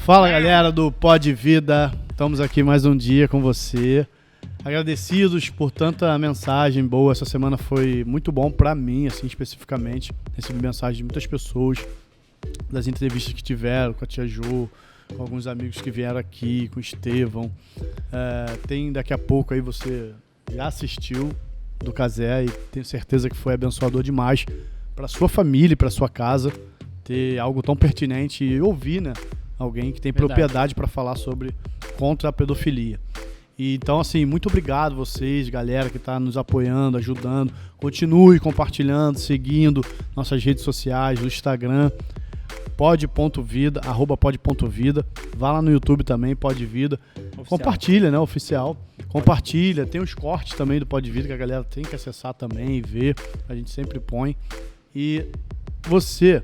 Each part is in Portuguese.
Fala, galera do Pod Vida, estamos aqui mais um dia com você. Agradecidos por tanta mensagem boa. Essa semana foi muito bom pra mim, assim, especificamente. Recebi mensagem de muitas pessoas, das entrevistas que tiveram com a Tia Jo, com alguns amigos que vieram aqui, com o Estevão. Tem daqui a pouco aí, você já assistiu do Cazé e tenho certeza que foi abençoador demais para sua família e para sua casa ter algo tão pertinente e ouvir, né, alguém que tem propriedade para falar sobre contra a pedofilia. E então, assim, muito obrigado vocês, galera que está nos apoiando, ajudando. Continue compartilhando, seguindo nossas redes sociais, no Instagram, pod.vida, @pod.vida. Vá lá no YouTube também, Pod Vida. Oficial. Compartilha, né, oficial. Compartilha, tem os cortes também do Pod Vida que a galera tem que acessar também e ver. A gente sempre põe. E você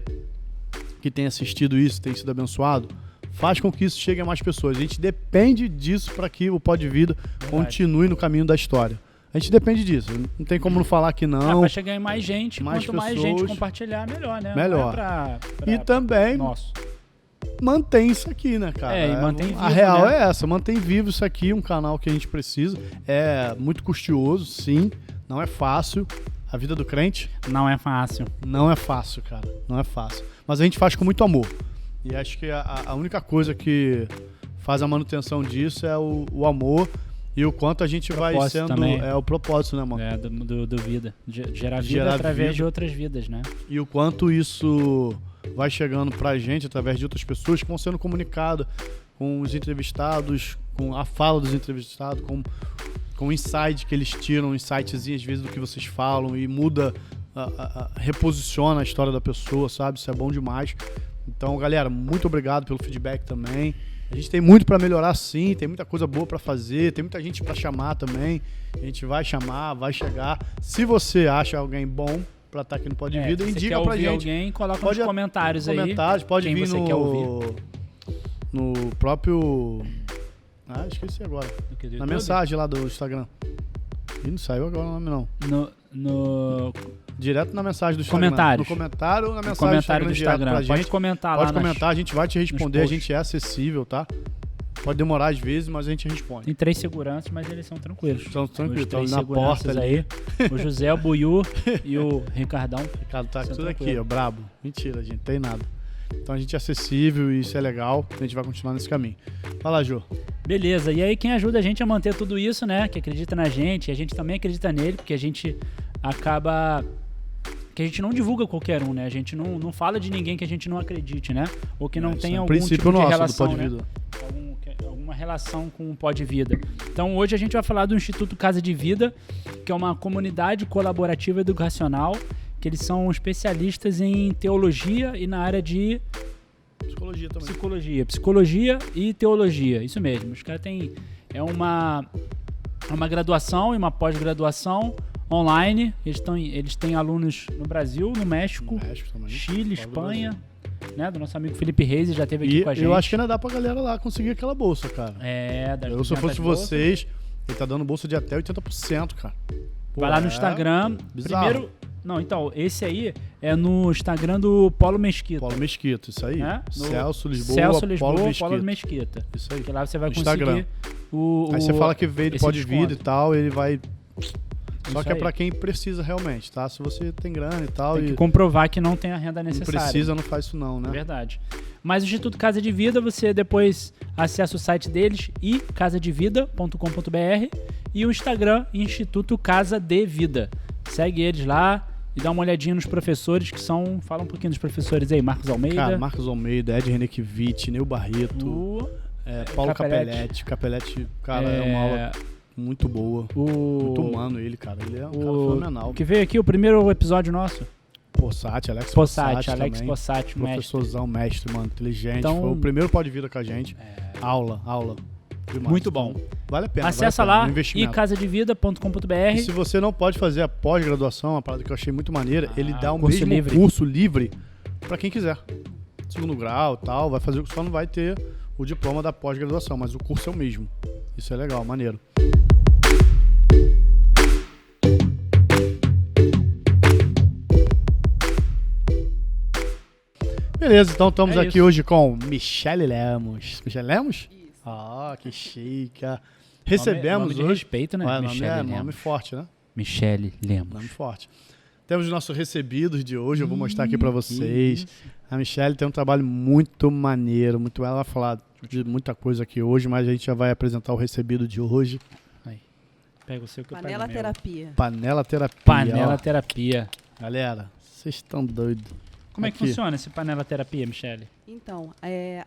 que tem assistido isso, tem sido abençoado, faz com que isso chegue a mais pessoas. A gente depende disso para que o Pod Vida continue no caminho da história. A gente depende disso. Não tem como não falar que não. Para chegar em mais gente, mais quanto pessoas, mais gente compartilhar, melhor, né? Melhor. E também mantém isso aqui, né, cara? E mantém vivo, a real, né? é essa, mantém vivo isso aqui, um canal que a gente precisa. É muito custoso, sim. Não é fácil. A vida do crente não é fácil. Não é fácil, cara. Não é fácil. Mas a gente faz com muito amor. E acho que a única coisa que faz a manutenção disso é o amor e o quanto a gente vai sendo... Também. É o propósito, né, mano? Do vida. Gerar vida através de outras vidas, né? E o quanto isso vai chegando pra gente através de outras pessoas que vão sendo comunicadas com os entrevistados, com a fala dos entrevistados, com o insight que eles tiram, um insightzinho às vezes do que vocês falam e muda, reposiciona a história da pessoa, sabe? Isso é bom demais. Então, galera, muito obrigado pelo feedback também. A gente tem muito pra melhorar, sim, tem muita coisa boa pra fazer, tem muita gente pra chamar também. A gente vai chamar, vai chegar. Se você acha alguém bom pra estar aqui no Pod Vida, indica pra gente. Alguém, coloca nos comentários aí. Pode vir no próprio... esqueci agora. Na mensagem lá do Instagram. Ih, não saiu agora o nome, não. Direto na mensagem do Instagram. Comentários. No comentário ou na mensagem do Instagram. Pode comentar lá. Pode comentar, a gente vai te responder. A gente é acessível, tá? Pode demorar às vezes, mas a gente responde. Tem 3 seguranças, mas eles são tranquilos. São tranquilos, estão na porta ali. O José, o Buiú e o Ricardão. Ricardo tá tudo aqui, ó, brabo. Mentira, gente, tem nada. Então a gente é acessível e isso é legal. A gente vai continuar nesse caminho. Fala, Jô. Beleza, e aí quem ajuda a gente a manter tudo isso, né? Que acredita na gente, a gente também acredita nele, porque a gente acaba... que a gente não divulga qualquer um, né? A gente não fala de ninguém que a gente não acredite, né? Ou que não tenha algum tipo de relação, né? Alguma relação com o Pod Vida. Então hoje a gente vai falar do Instituto Casa de Vida, que é uma comunidade colaborativa educacional, que eles são especialistas em teologia e na área de... Psicologia também. Psicologia e teologia, isso mesmo. Os caras têm uma graduação e uma pós-graduação online. Eles têm alunos no Brasil, no México também, Chile, Espanha, né? Do nosso amigo Felipe Reis, já esteve aqui com a gente. Eu acho que ainda dá pra galera lá conseguir aquela bolsa, cara. Se eu fosse vocês, ele tá dando bolsa de até 80%, cara. Vai lá no Instagram. Bizarro. Primeiro... Não, então, esse aí é no Instagram do Paulo Mesquita. Paulo Mesquita, isso aí. Celso Lisboa, Paulo Mesquita. Isso aí. Que lá você vai Instagram. conseguir aí você fala que veio do Pod Vida e tal, ele vai... Só isso que é aí. pra quem precisa realmente, tá? Se você tem grana e tal... Tem que comprovar que não tem a renda necessária. Não precisa, não faz isso não, né? Verdade. Mas o Instituto Casa de Vida, você depois acessa o site deles, casadevida.com.br, e o Instagram, Instituto Casa de Vida. Segue eles lá e dá uma olhadinha nos professores que são... Fala um pouquinho dos professores aí, Marcos Almeida. Cara, Marcos Almeida, Ed Renekiewicz, Neu Barreto, Paulo Capelletti. Capelletti, cara, é uma aula muito boa. Muito humano ele, cara. Ele é um cara fenomenal. Que veio aqui o primeiro episódio nosso. Alex Possati, professorzão, mestre, mano, inteligente. Então, foi o primeiro Pod Vida com a gente. Aula. Demais. Muito bom. Vale a pena. Acessa lá, casadevida.com.br. E se você não pode fazer a pós-graduação, uma parada que eu achei muito maneira, ele dá o curso mesmo livre. curso livre pra quem quiser. Segundo grau e tal, vai fazer o que só não vai ter o diploma da pós-graduação, mas o curso é o mesmo. Isso é legal, maneiro. Beleza, então estamos É aqui isso. hoje com Michele Lemos. Michele Lemos? Isso. Ah, que chique. Recebemos nome de hoje... respeito, né? Nome Michele é Lemos. nome forte, né? Michele Lemos. Nome forte. Temos os nossos recebidos de hoje, eu vou mostrar aqui pra vocês. A Michele tem um trabalho muito maneiro, ela vai falar de muita coisa aqui hoje, mas a gente já vai apresentar o recebido de hoje. Aí. Pega o seu que eu Panela pego o meu. terapia. Panela terapia. Panela ó. terapia. Galera, vocês estão doidos. Como é que Aqui. funciona esse panela terapia, Michele? Então,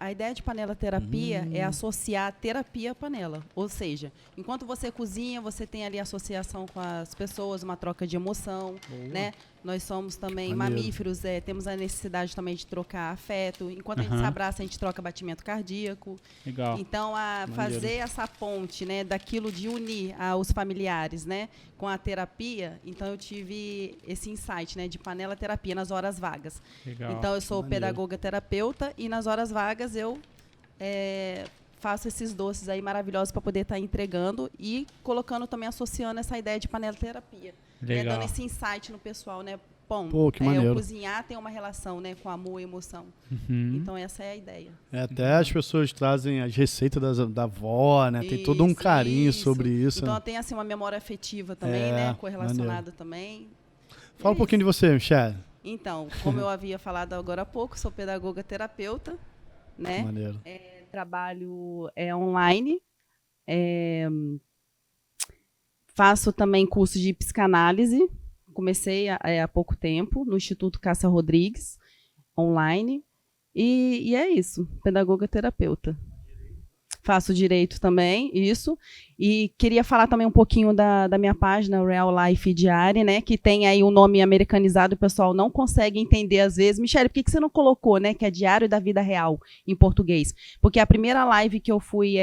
a ideia de panela terapia é associar terapia à panela. Ou seja, enquanto você cozinha, você tem ali associação com as pessoas, uma troca de emoção, né? Nós somos também Maneiro. mamíferos, temos a necessidade também de trocar afeto. Enquanto a gente se abraça, a gente troca batimento cardíaco. Legal. Então, fazer essa ponte, né, daquilo de unir os familiares, né, com a terapia, então eu tive esse insight, né, de panela terapia nas horas vagas. Legal. Então, eu sou Maneiro. pedagoga terapeuta e nas horas vagas eu faço esses doces aí maravilhosos para poder estar entregando e colocando também, associando essa ideia de panela terapia. Legal. Dando esse insight no pessoal, né? Bom, Pô, que maneiro. o cozinhar tem uma relação, né, com amor e emoção. Uhum. Então, essa é a ideia. Até as pessoas trazem as receitas da avó, né? Tem todo um Isso, carinho isso. sobre isso. Então, tem assim uma memória afetiva também, É, né? Correlacionada também. Fala um pouquinho de você, Michele. Então, como eu havia falado agora há pouco, sou pedagoga terapeuta, né? Maneiro. Trabalho online. Faço também curso de psicanálise. Comecei há pouco tempo no Instituto Cássia Rodrigues, online. E é isso, pedagoga terapeuta. Faço direito também, isso. E queria falar também um pouquinho da minha página, Real Life Diary, né? Que tem aí um nome americanizado, o pessoal não consegue entender às vezes. Michele, por que você não colocou, né? Que é Diário da Vida Real, em português? Porque a primeira live que eu fui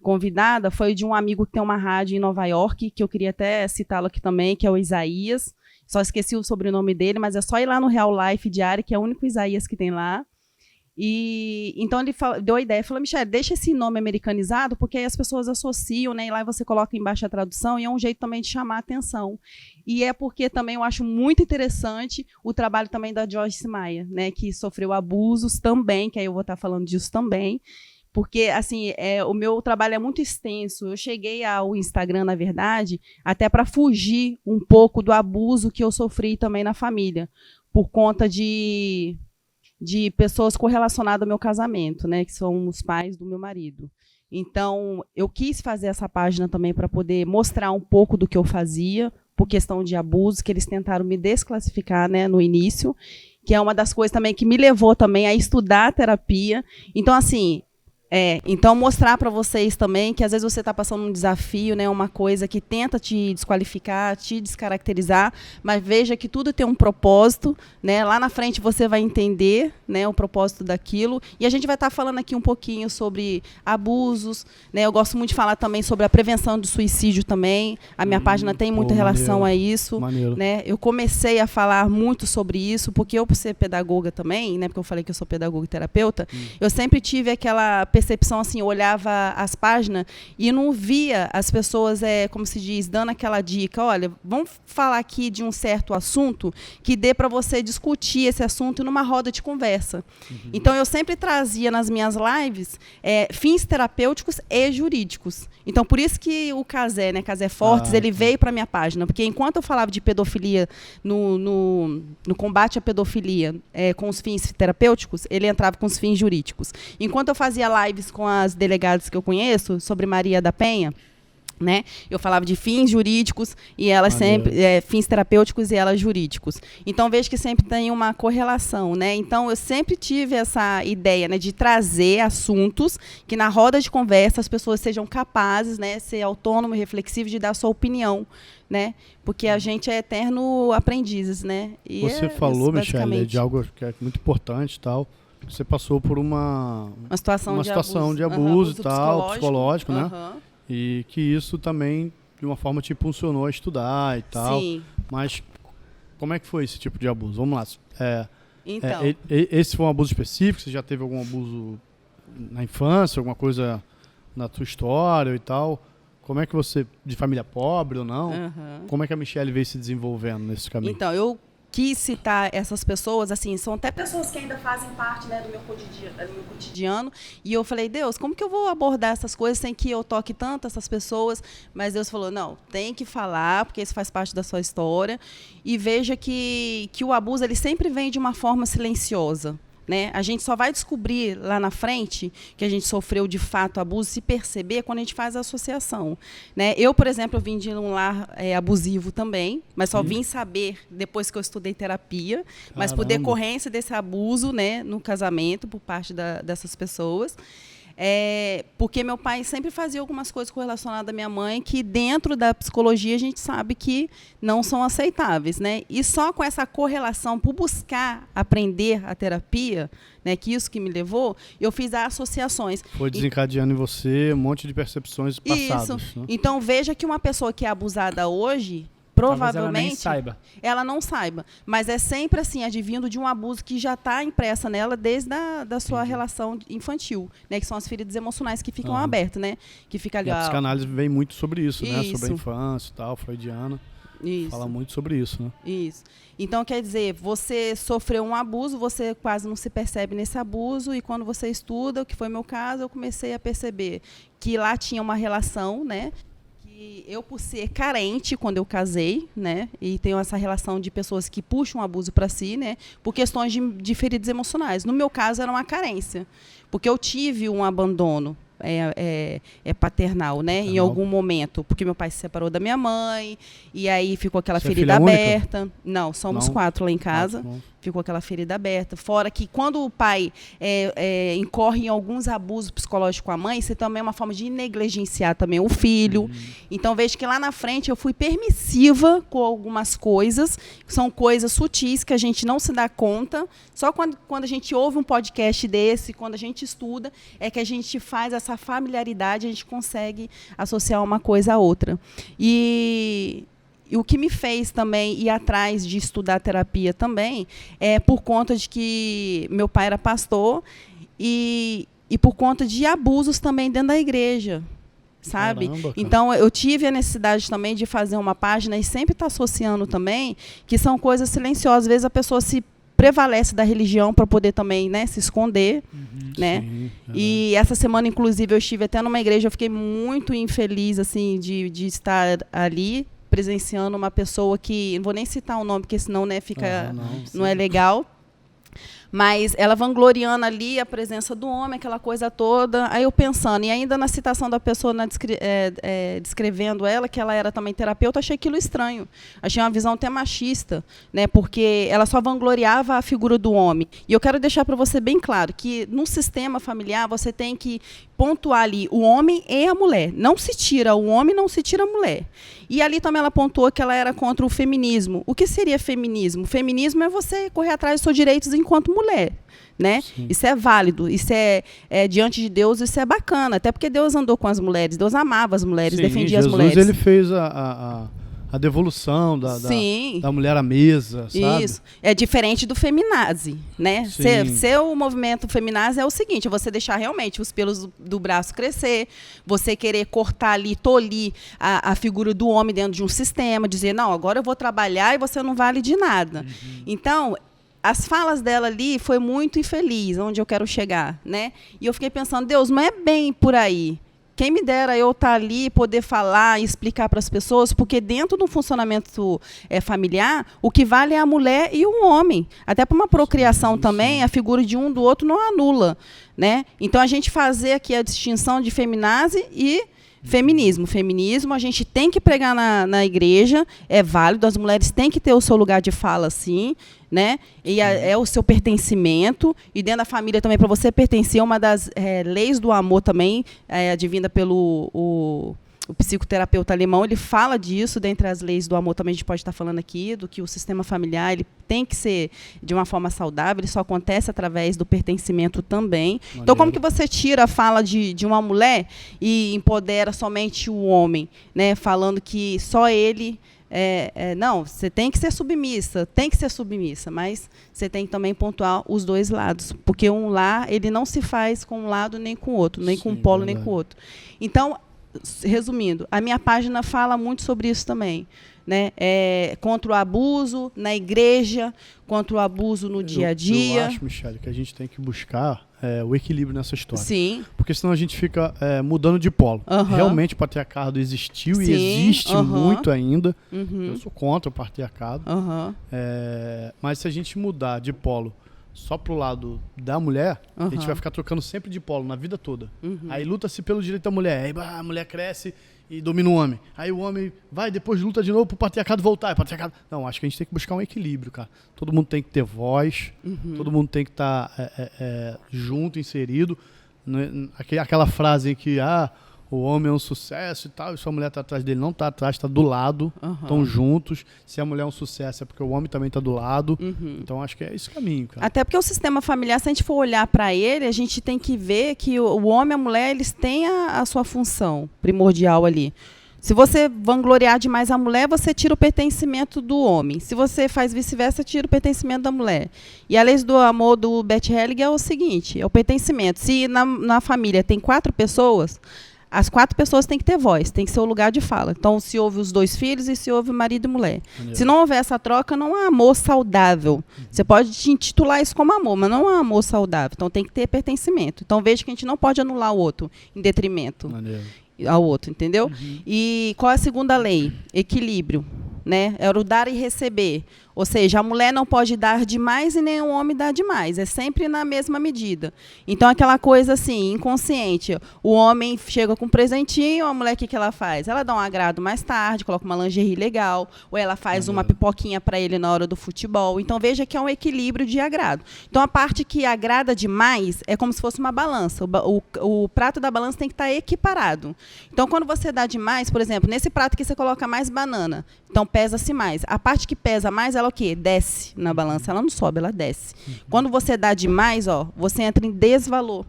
convidada foi de um amigo que tem uma rádio em Nova York, que eu queria até citá-lo aqui também, que é o Isaías. Só esqueci o sobrenome dele, mas é só ir lá no Real Life Diary, que é o único Isaías que tem lá. E então ele deu a ideia, falou: Michele, deixa esse nome americanizado, porque aí as pessoas associam, né? E lá você coloca embaixo a tradução, e é um jeito também de chamar a atenção. E é porque também eu acho muito interessante o trabalho também da Joyce Meyer, né? Que sofreu abusos também, que aí eu vou estar falando disso também. Porque, assim, o meu trabalho é muito extenso. Eu cheguei ao Instagram, na verdade, até para fugir um pouco do abuso que eu sofri também na família, por conta de pessoas correlacionadas ao meu casamento, né, que são os pais do meu marido. Então, eu quis fazer essa página também para poder mostrar um pouco do que eu fazia, por questão de abuso, que eles tentaram me desclassificar, né, no início, que é uma das coisas também que me levou também a estudar a terapia. Então, assim... então mostrar para vocês também que às vezes você está passando um desafio, né, uma coisa que tenta te desqualificar, te descaracterizar, mas veja que tudo tem um propósito, né? Lá na frente você vai entender, né, o propósito daquilo. E a gente vai estar falando aqui um pouquinho sobre abusos, né? Eu gosto muito de falar também sobre a prevenção do suicídio também. A minha página tem muita relação a isso, Maneiro. né? Eu comecei a falar muito sobre isso porque eu, por ser pedagoga também, né, porque eu falei que eu sou pedagoga e terapeuta, eu sempre tive aquela percepção, assim, eu olhava as páginas e não via as pessoas, como se diz, dando aquela dica: olha, vamos falar aqui de um certo assunto que dê para você discutir esse assunto numa roda de conversa. Então, eu sempre trazia nas minhas lives fins terapêuticos e jurídicos. Então, por isso que o Casé, né, Casé Fortes, ele veio para a minha página, porque enquanto eu falava de pedofilia, no combate à pedofilia com os fins terapêuticos, ele entrava com os fins jurídicos. Enquanto eu fazia lives com as delegadas que eu conheço, sobre Maria da Penha, né? Eu falava de fins jurídicos e elas sempre fins terapêuticos e elas jurídicos. Então vejo que sempre tem uma correlação, né? Então eu sempre tive essa ideia, né, de trazer assuntos que na roda de conversa as pessoas sejam capazes, né, ser autônomo e reflexivo, de dar sua opinião, né? Porque a gente é eterno aprendizes, né? E você falou, isso, Michele, de algo que é muito importante e tal. Você passou por uma situação de abuso e tal, psicológico, né? E que isso também, de uma forma, te impulsionou a estudar e tal. Sim. Mas como é que foi esse tipo de abuso? Vamos lá. Então. Esse foi um abuso específico? Você já teve algum abuso na infância, alguma coisa na sua história e tal? Como é que você, de família pobre ou não, como é que a Michele veio se desenvolvendo nesse caminho? Então, eu quis citar essas pessoas, assim, são até pessoas que ainda fazem parte, né, do meu cotidiano, e eu falei, Deus, como que eu vou abordar essas coisas sem que eu toque tanto essas pessoas? Mas Deus falou, não, tem que falar, porque isso faz parte da sua história, e veja que o abuso, ele sempre vem de uma forma silenciosa. Né? A gente só vai descobrir lá na frente que a gente sofreu de fato abuso, se perceber quando a gente faz a associação. Né? Eu, por exemplo, eu vim de um lar abusivo também, mas só vim saber depois que eu estudei terapia, mas por decorrência desse abuso, né, no casamento por parte dessas pessoas. Porque meu pai sempre fazia algumas coisas correlacionadas à minha mãe que dentro da psicologia a gente sabe que não são aceitáveis, né? E só com essa correlação, por buscar aprender a terapia, né, que isso que me levou, eu fiz as associações. Foi desencadeando em você um monte de percepções passadas. Isso. Né? Então veja que uma pessoa que é abusada hoje, provavelmente ela não saiba, mas é sempre assim, advindo de um abuso que já está impressa nela desde da sua relação infantil, né, que são as feridas emocionais que ficam abertas, né, que fica ali. E a psicanálise vem muito sobre isso, né, isso. sobre a infância e tal, freudiana. Isso. Fala muito sobre isso, né? Isso. Então, quer dizer, você sofreu um abuso, você quase não se percebe nesse abuso, e quando você estuda, o que foi meu caso, eu comecei a perceber que lá tinha uma relação, né? E eu, por ser carente quando eu casei, né, e tenho essa relação de pessoas que puxam o abuso para si, né, por questões de feridas emocionais. No meu caso, era uma carência, porque eu tive um abandono paternal, né, em algum momento, porque meu pai se separou da minha mãe, e aí ficou aquela ferida aberta. Não, somos 4 lá em casa. Ficou aquela ferida aberta. Fora que quando o pai incorre em alguns abusos psicológicos com a mãe, isso também é uma forma de negligenciar também o filho. Então, vejo que lá na frente eu fui permissiva com algumas coisas, que são coisas sutis que a gente não se dá conta. Só quando a gente ouve um podcast desse, quando a gente estuda, é que a gente faz essa familiaridade, a gente consegue associar uma coisa a outra. E o que me fez também ir atrás de estudar terapia também é por conta de que meu pai era pastor e por conta de abusos também dentro da igreja, sabe? Caramba, então, eu tive a necessidade também de fazer uma página e sempre estar associando também que são coisas silenciosas. Às vezes a pessoa se prevalece da religião para poder também, né, se esconder, né? Sim, e essa semana, inclusive, eu estive até numa igreja, eu fiquei muito infeliz assim de estar ali presenciando uma pessoa que, não vou nem citar o nome, porque senão, né, fica, não é legal, mas ela vangloriando ali a presença do homem, aquela coisa toda. Aí eu pensando, e ainda na citação da pessoa descrevendo ela, que ela era também terapeuta, achei aquilo estranho. Achei uma visão até machista, né, porque ela só vangloriava a figura do homem. E eu quero deixar para você bem claro que no sistema familiar você tem que pontuar ali o homem e a mulher. Não se tira o homem, não se tira a mulher. E ali também ela pontuou que ela era contra o feminismo. O que seria feminismo? Feminismo é você correr atrás dos seus direitos enquanto mulher. Né? Isso é válido, isso é diante de Deus, isso é bacana. Até porque Deus andou com as mulheres, Deus amava as mulheres, defendia as mulheres. Jesus, ele fez a devolução da mulher à mesa, sabe? Isso. É diferente do feminazi, né? Seu movimento feminazi é o seguinte, é você deixar realmente os pelos do braço crescer, você querer cortar ali, tolir a figura do homem dentro de um sistema, dizer, não, agora eu vou trabalhar e você não vale de nada. Então, as falas dela ali foi muito infeliz, onde eu quero chegar, né? E eu fiquei pensando, Deus, não é bem por aí. Quem me dera eu estar ali, poder falar e explicar para as pessoas, porque dentro do funcionamento familiar, o que vale é a mulher e o homem. Até para uma procriação também, a figura de um do outro não anula, né? Então, a gente fazer aqui a distinção de feminazi e feminismo. Feminismo, a gente tem que pregar na igreja, é válido, as mulheres têm que ter o seu lugar de fala, sim, né? E é o seu pertencimento, e dentro da família também, para você pertencer, uma das leis do amor também, advinda pelo o psicoterapeuta alemão, ele fala disso, dentre as leis do amor também a gente pode estar falando aqui, do que o sistema familiar ele tem que ser de uma forma saudável, ele só acontece através do pertencimento também. Maneiro. Então, como que você tira a fala de uma mulher e empodera somente o homem, né, falando que só ele... não, você tem que ser submissa, mas você tem que também pontuar os dois lados, porque um lar, ele não se faz com um lado nem com o outro, nem com um polo nem com o outro. Então, resumindo, a minha página fala muito sobre isso também. Né? Contra o abuso na igreja, contra o abuso no dia a dia. Eu acho, Michele, que a gente tem que buscar o equilíbrio nessa história. Sim. Porque senão a gente fica mudando de polo. Realmente o patriarcado existiu. Sim. E existe muito ainda. Eu sou contra o patriarcado. Mas se a gente mudar de polo só pro lado da mulher, a gente vai ficar trocando sempre de polo na vida toda. Aí luta-se pelo direito da mulher. Aí a mulher cresce e domina o homem. Aí o homem vai, depois luta de novo pro patriarcado voltar. Não, acho que a gente tem que buscar um equilíbrio, cara. Todo mundo tem que ter voz, todo mundo tem que estar junto, inserido. Aquela frase que o homem é um sucesso e tal, e se a mulher tá atrás dele, não tá atrás, tá do lado, estão juntos. Se a mulher é um sucesso, é porque o homem também tá do lado. Então, acho que é esse caminho, cara. Até porque o sistema familiar, se a gente for olhar para ele, a gente tem que ver que o homem e a mulher, eles têm a sua função primordial ali. Se você vangloriar demais a mulher, você tira o pertencimento do homem. Se você faz vice-versa, tira o pertencimento da mulher. E a lei do amor do Bert Hellinger é o seguinte, é o pertencimento. Se na família tem 4 pessoas... As 4 pessoas têm que ter voz, tem que ser o lugar de fala. Então, se houve os 2 filhos e se houve marido e mulher. Se não houver essa troca, não há amor saudável. Você pode te intitular isso como amor, mas não há amor saudável. Então, tem que ter pertencimento. Então, veja que a gente não pode anular o outro em detrimento ao outro, entendeu? E qual é a segunda lei? Equilíbrio. Né? É o dar e receber. Ou seja, a mulher não pode dar demais e nem o homem dar demais. É sempre na mesma medida. Então, aquela coisa assim, inconsciente. O homem chega com um presentinho, a mulher, o que ela faz? Ela dá um agrado mais tarde, coloca uma lingerie legal, ou ela faz uma pipoquinha para ele na hora do futebol. Então, veja que é um equilíbrio de agrado. Então, a parte que agrada demais é como se fosse uma balança. O prato da balança tem que estar equiparado. Então, quando você dá demais, por exemplo, nesse prato aqui você coloca mais banana. Então, pesa-se mais. A parte que pesa mais, ela o quê? Desce na balança. Ela não sobe, ela desce. Quando você dá demais, você entra em desvalor.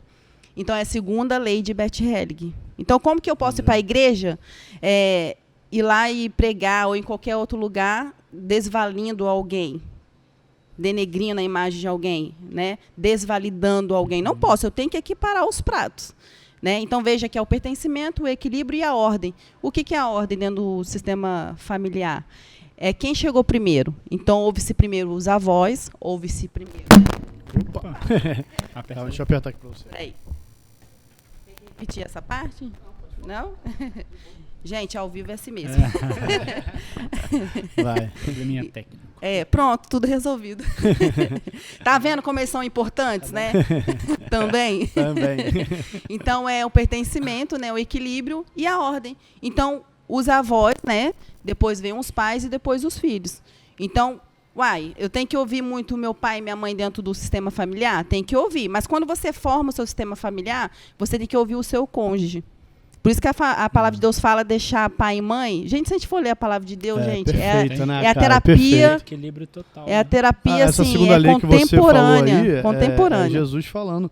Então, é a segunda lei de Bert Hellinger. Então, como que eu posso ir para a igreja, ir lá e pregar, ou em qualquer outro lugar, desvalindo alguém? Denegrindo a imagem de alguém, né? Desvalidando alguém. Não posso, eu tenho que equiparar os pratos. Né? Então, veja que é o pertencimento, o equilíbrio e a ordem. O que é a ordem dentro do sistema familiar? É quem chegou primeiro. Então, houve-se primeiro os avós, houve-se primeiro... Opa! Deixa eu apertar aqui para você. Peraí. Tem que repetir essa parte? Não? Gente, ao vivo é assim mesmo. Vai. Probleminha técnico. Pronto, tudo resolvido. Tá vendo como eles são importantes, né? Também. Então, é o pertencimento, né? O equilíbrio e a ordem. Então, os avós, né? Depois vem os pais e depois os filhos. Então, eu tenho que ouvir muito meu pai e minha mãe dentro do sistema familiar? Tem que ouvir. Mas quando você forma o seu sistema familiar, você tem que ouvir o seu cônjuge. Por isso que a palavra de Deus fala deixar pai e mãe. Gente, se a gente for ler a palavra de Deus, gente, perfeito, né, a terapia. Equilíbrio total. É a terapia, essa assim, segunda lei contemporânea. Que você falou aí, contemporânea. É Jesus falando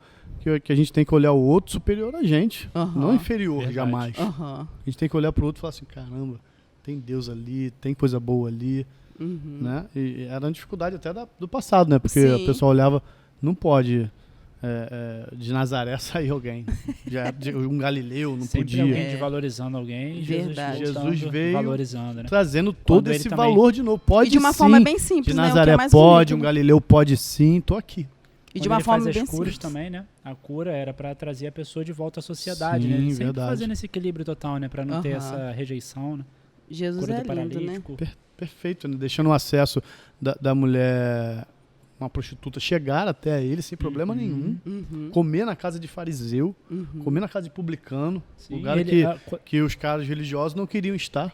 que a gente tem que olhar o outro superior a gente, não inferior, jamais. A gente tem que olhar para o outro e falar assim, caramba, tem Deus ali, tem coisa boa ali. Né? E era uma dificuldade até do passado, né? Porque o pessoal olhava, não pode... de Nazaré sair alguém. Um galileu não sempre podia. Alguém desvalorizando alguém. Jesus veio valorizando, né? trazendo todo esse valor de novo. Pode e de uma sim. forma bem simples, de né? Nazaré mais pode, bonito, um galileu pode sim, tô aqui. E de uma forma bem as curas simples também, né? A cura era para trazer a pessoa de volta à sociedade, sim, né? Sempre verdade. Fazendo esse equilíbrio total, né? Para não ter essa rejeição, né? Jesus cura é do lindo, né? Perfeito, né? Deixando o acesso da mulher, uma prostituta, chegar até ele sem problema nenhum. Comer na casa de fariseu, comer na casa de publicano, lugar que os caras religiosos não queriam estar.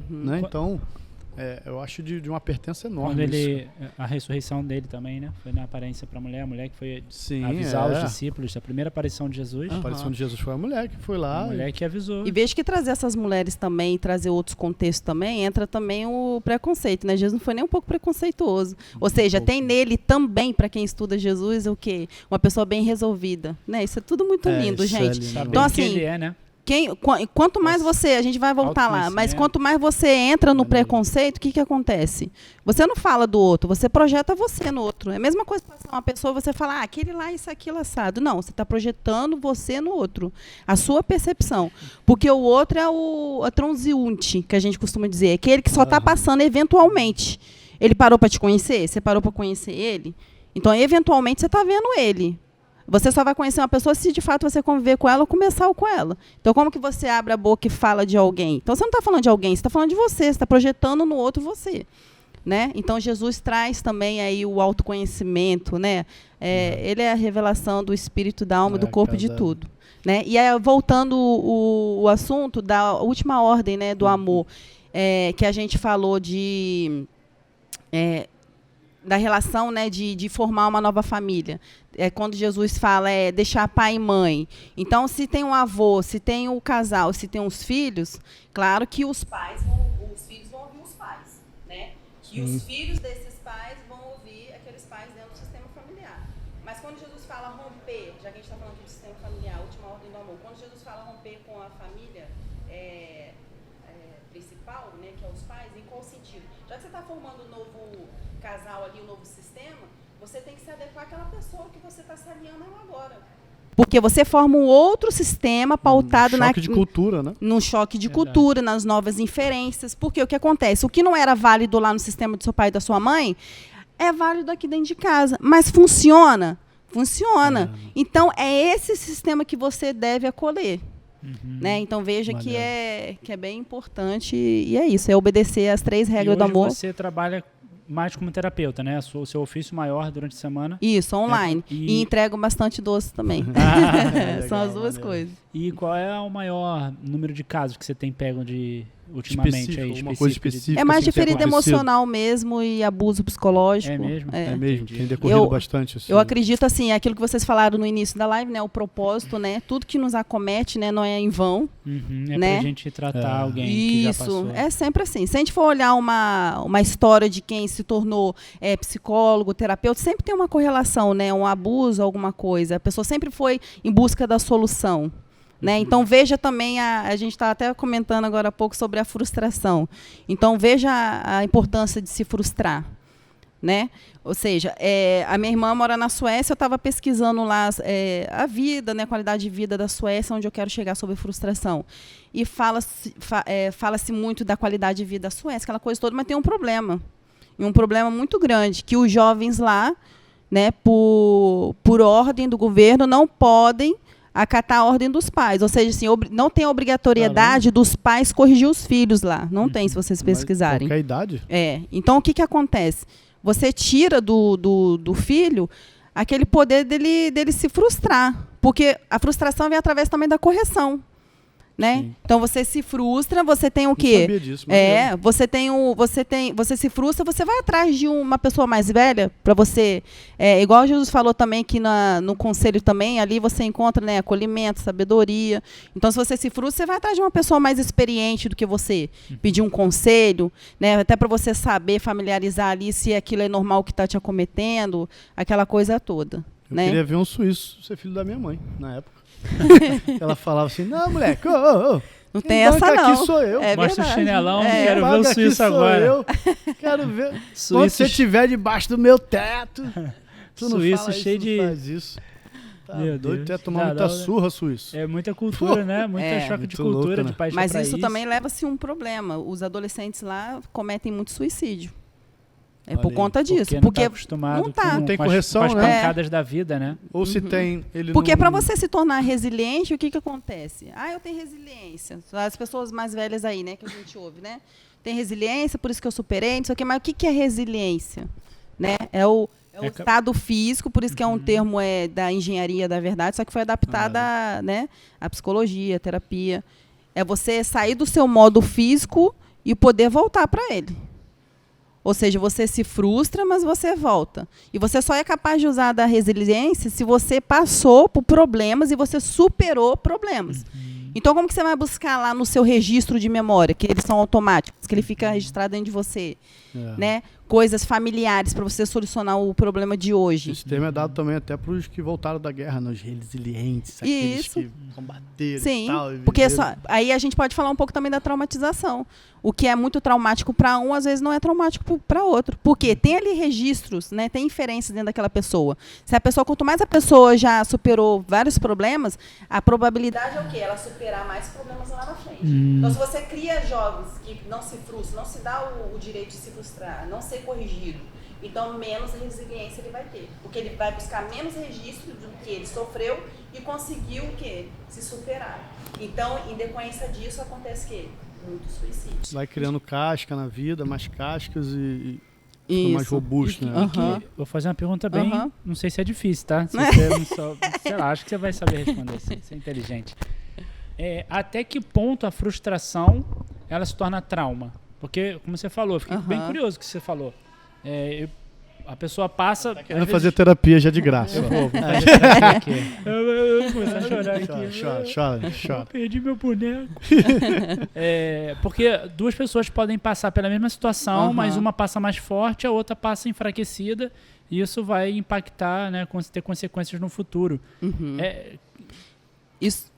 Né? Então, eu acho de uma pertença enorme. A ressurreição dele também, né? Foi na aparência para a mulher que foi avisar os discípulos. A primeira aparição de Jesus. A aparição de Jesus foi a mulher que foi lá. A mulher que avisou. E vejo que trazer essas mulheres também, trazer outros contextos também, entra também o preconceito, né? Jesus não foi nem um pouco preconceituoso. Ou seja, tem nele também, para quem estuda Jesus, o quê? Uma pessoa bem resolvida. Né? Isso é tudo muito lindo, gente. Então, assim, ele né? Quanto mais você, a gente vai voltar lá, mas quanto mais você entra no preconceito, o que acontece? Você não fala do outro, você projeta você no outro. É a mesma coisa para uma pessoa, você fala, aquele lá, isso, aquilo, assado. Não, você está projetando você no outro, a sua percepção. Porque o outro é o transeunte, que a gente costuma dizer, é aquele que só está passando eventualmente. Ele parou para te conhecer? Você parou para conhecer ele? Então, eventualmente, você está vendo ele. Você só vai conhecer uma pessoa se, de fato, você conviver com ela ou começar com ela. Então, como que você abre a boca e fala de alguém? Então, você não está falando de alguém, você está falando de você está projetando no outro você. Né? Então, Jesus traz também aí o autoconhecimento. Né? Ele é a revelação do espírito, da alma, do corpo, de tudo. Né? E aí, voltando o assunto da última ordem, né, do amor, que a gente falou da relação, né, de formar uma nova família. Quando Jesus fala deixar pai e mãe. Então, se tem um avô, se tem um casal, se tem uns filhos, claro que os filhos vão ouvir os pais, né? E os filhos desses pais vão ouvir aqueles pais dentro do sistema familiar. Mas quando Jesus fala romper, já que a gente está falando de sistema familiar, última ordem do amor, quando Jesus fala romper com a família principal, né, que é os pais, em qual sentido? Já que você está formando um novo casal ali, um novo sistema, você tem que se adequar àquela pessoa que você está se alinhando agora. Porque você forma um outro sistema pautado choque de cultura, né? No choque de cultura, nas novas inferências. Porque o que acontece? O que não era válido lá no sistema do seu pai e da sua mãe é válido aqui dentro de casa. Mas funciona? Funciona. Então, é esse sistema que você deve acolher. Né? Então, veja que é bem importante. E é isso, é obedecer às 3 regras do amor. Você trabalha mais como terapeuta, né? O seu ofício maior durante a semana. Isso, online. E entrego bastante doce também. São as duas coisas. E qual é o maior número de casos que você tem pego ultimamente? Uma coisa específica. É mais de ferida emocional mesmo e abuso psicológico. É mesmo? É mesmo, tem decorrido bastante. Assim. Eu acredito, assim, aquilo que vocês falaram no início da live, né? O propósito, né? Tudo que nos acomete, né? Não é em vão. Né? Pra gente tratar alguém que já passou. É sempre assim. Se a gente for olhar uma história de quem se tornou psicólogo, terapeuta, sempre tem uma correlação, né? Um abuso, alguma coisa. A pessoa sempre foi em busca da solução. Né? Então, veja também, a gente estava até comentando agora há pouco sobre a frustração. Então, veja a importância de se frustrar. Né? Ou seja, a minha irmã mora na Suécia, eu estava pesquisando lá a vida, né, a qualidade de vida da Suécia, onde eu quero chegar sobre frustração. E fala-se muito da qualidade de vida da Suécia, aquela coisa toda, mas tem um problema. E um problema muito grande, que os jovens lá, né, por ordem do governo, não podem acatar a ordem dos pais. Ou seja, assim, não tem a obrigatoriedade dos pais corrigir os filhos lá. Não tem, se vocês pesquisarem. Qualquer idade? Então, o que acontece? Você tira do filho aquele poder dele se frustrar. Porque a frustração vem através também da correção. Né? Então você se frustra, você tem o quê? Não sabia disso, você se frustra, você vai atrás de uma pessoa mais velha para você, igual Jesus falou também que no conselho também, ali você encontra, né, acolhimento, sabedoria. Então, se você se frustra, você vai atrás de uma pessoa mais experiente do que você, pedir um conselho, né, até para você saber familiarizar ali se aquilo é normal que está te acometendo, aquela coisa toda. Eu né? queria ver um suíço ser filho da minha mãe, na época. Ela falava assim, não, moleque, não tem essa não. Aqui sou eu. Mostra o chinelão, quero ver o suíço agora. Eu. Quero ver. Quando você estiver debaixo do meu teto, tu não suíço fala cheio isso, de... não faz isso. Tá Meu doido, Deus. tu ia tomar muita surra, suíço. É muita cultura, né? Muita choque de cultura, louco, né? de país Mas pra isso país. também leva-se um problema. Os adolescentes lá cometem muito suicídio. Olha por aí. conta disso. Porque não tá acostumado não tá. Não tem com correção, as né? pancadas da vida, né? Ou se tem, ele Porque não... para você se tornar resiliente, o que acontece? Eu tenho resiliência. As pessoas mais velhas aí, né, que a gente ouve, né? Tem resiliência, por isso que eu superei, não sei o quê. Mas o que é resiliência? Né? É o estado físico, por isso que é um termo da engenharia da verdade, só que foi adaptado né, à psicologia, à terapia. É você sair do seu modo físico e poder voltar para ele. Ou seja, você se frustra, mas você volta. E você só é capaz de usar da resiliência se você passou por problemas e você superou problemas. Então, como que você vai buscar lá no seu registro de memória, que eles são automáticos, que ele fica registrado dentro de você? né? Coisas familiares para você solucionar o problema de hoje. Esse termo é dado também até para os que voltaram da guerra, nos resilientes, aqueles que combateram e tal. Porque aí a gente pode falar um pouco também da traumatização. O que é muito traumático para um, às vezes não é traumático para outro. Porque tem ali registros, né? Tem inferências dentro daquela pessoa. Se a pessoa, quanto mais a pessoa já superou vários problemas, a probabilidade é o quê? Ela superar mais problemas lá na frente. Então, se você cria jovens que não se frustram, não se dá o direito de se frustrar, não ser corrigido, então menos resiliência ele vai ter. Porque ele vai buscar menos registro do que ele sofreu e conseguiu o quê? Se superar. Então, em decorrência disso, acontece o quê? Muitos suicídios. Vai criando casca na vida, mais cascas e fica mais robusto, né? Vou fazer uma pergunta bem... Não sei se é difícil, tá? Se você não só, sei lá, acho que você vai saber responder, você é inteligente. Até que ponto a frustração ela se torna trauma? Porque, como você falou, eu fiquei bem curioso com o que você falou. A pessoa passa... Querendo fazer terapia já de graça. Eu vou fazer terapia aqui. Eu vou começar a chorar aqui. Chora. Eu perdi meu boneco. Porque duas pessoas podem passar pela mesma situação, mas uma passa mais forte, a outra passa enfraquecida, e isso vai impactar, né, ter consequências no futuro.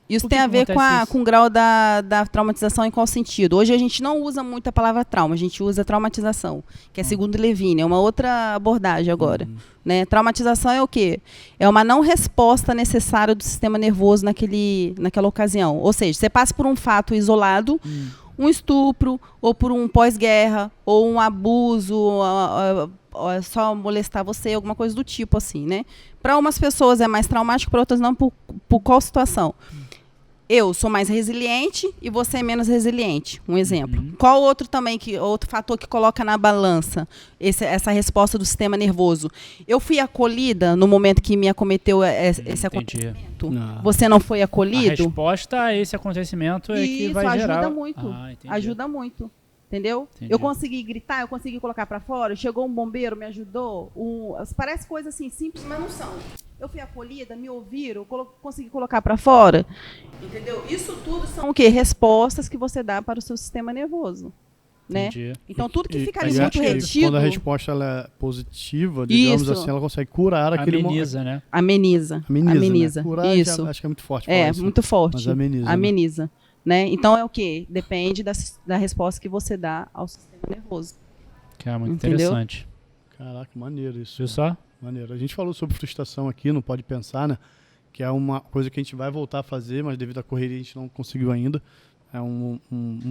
Isso tem a ver com o grau da traumatização em qual sentido? Hoje a gente não usa muito a palavra trauma, a gente usa traumatização, que é segundo Levine, é uma outra abordagem agora. Né? Traumatização é o quê? É uma não resposta necessária do sistema nervoso naquela ocasião. Ou seja, você passa por um fato isolado, um estupro, ou por um pós-guerra, ou um abuso, só molestar você, alguma coisa do tipo assim, né? Para umas pessoas é mais traumático, para outras não, por qual situação? Eu sou mais resiliente e você é menos resiliente, um exemplo. Qual outro fator que coloca na balança essa resposta do sistema nervoso? Eu fui acolhida no momento que me acometeu esse acontecimento? Não. Você não foi acolhido? A resposta a esse acontecimento é que vai gerar... Ajuda muito. Ajuda muito. Entendeu? Entendi. Eu consegui gritar, eu consegui colocar pra fora, chegou um bombeiro, me ajudou. Parece coisas assim simples, mas não são. Eu fui acolhida, me ouviram, consegui colocar pra fora. Entendeu? Isso tudo são o quê? Respostas que você dá para o seu sistema nervoso. Né? Então tudo que fica ali muito retido... Quando a resposta ela é positiva, digamos assim, ela consegue curar aquele momento. Ameniza, né? Ameniza. Né? Curar, isso. Acho que é muito forte. Muito forte. Mas ameniza. Ameniza. Né? Então é o quê? Depende da resposta que você dá ao sistema nervoso. Que é muito interessante. Caraca, maneiro isso. Viu só? Maneiro. A gente falou sobre frustração aqui, não pode pensar, né? Que é uma coisa que a gente vai voltar a fazer, mas devido à correria a gente não conseguiu ainda. É um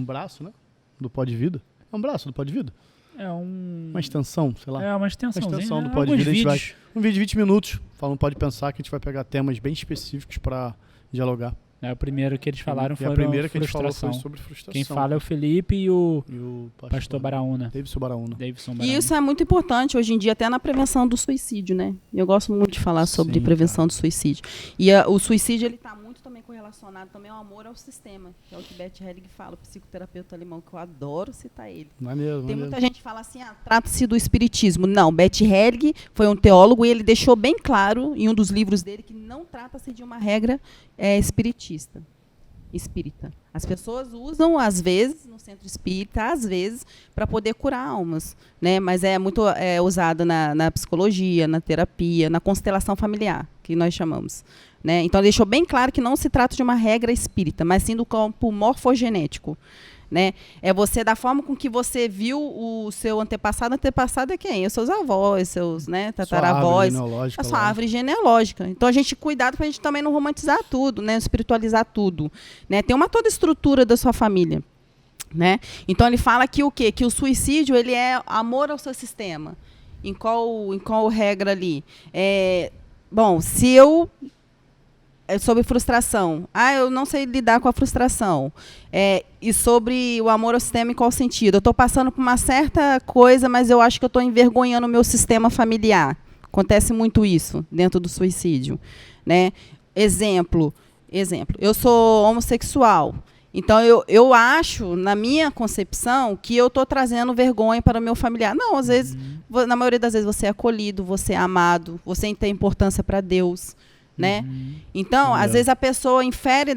braço, né? Do Pode Vida. É um braço do Pode Vida? Uma extensão, sei lá. Uma extensão do Pode Vida. A gente vai, um vídeo de 20 minutos, falando Pode Pensar, que a gente vai pegar temas bem específicos para dialogar. O primeiro que eles falaram foi a primeira que a gente falou foi sobre frustração. Quem fala é o Felipe e o pastor Baraúna. Davidson Baraúna. E isso é muito importante hoje em dia, até na prevenção do suicídio, né? Eu gosto muito de falar sobre prevenção do suicídio. E o suicídio, ele está muito também correlacionado também ao amor ao sistema, que é o que Bert Helling fala, o psicoterapeuta alemão, que eu adoro citar ele. Tem muita gente que fala assim, trata-se do espiritismo. Não, Bert Helling foi um teólogo e ele deixou bem claro em um dos livros dele que não trata-se de uma regra espírita. As pessoas usam, às vezes, no centro espírita, às vezes, para poder curar almas, né? Mas é muito usada na psicologia, na terapia, na constelação familiar, que nós chamamos. Né? Então, deixou bem claro que não se trata de uma regra espírita, mas sim do campo morfogenético. Né? É você, da forma com que você viu o seu antepassado é quem? Os seus avós, seus tataravós, a sua árvore genealógica. Então a gente cuidado para a gente também não romantizar tudo, né? Espiritualizar tudo, né? Tem toda a estrutura da sua família, né? Então ele fala que o quê? Que o suicídio ele é amor ao seu sistema. Em qual regra ali? Se eu sobre frustração. Eu não sei lidar com a frustração. E sobre o amor ao sistema, em qual sentido? Eu estou passando por uma certa coisa, mas eu acho que eu estou envergonhando o meu sistema familiar. Acontece muito isso dentro do suicídio. Né? Exemplo, eu sou homossexual. Então, eu acho, na minha concepção, que eu estou trazendo vergonha para o meu familiar. Não, às vezes, na maioria das vezes, você é acolhido, você é amado, você tem importância para Deus. Né? Então, às vezes a pessoa infere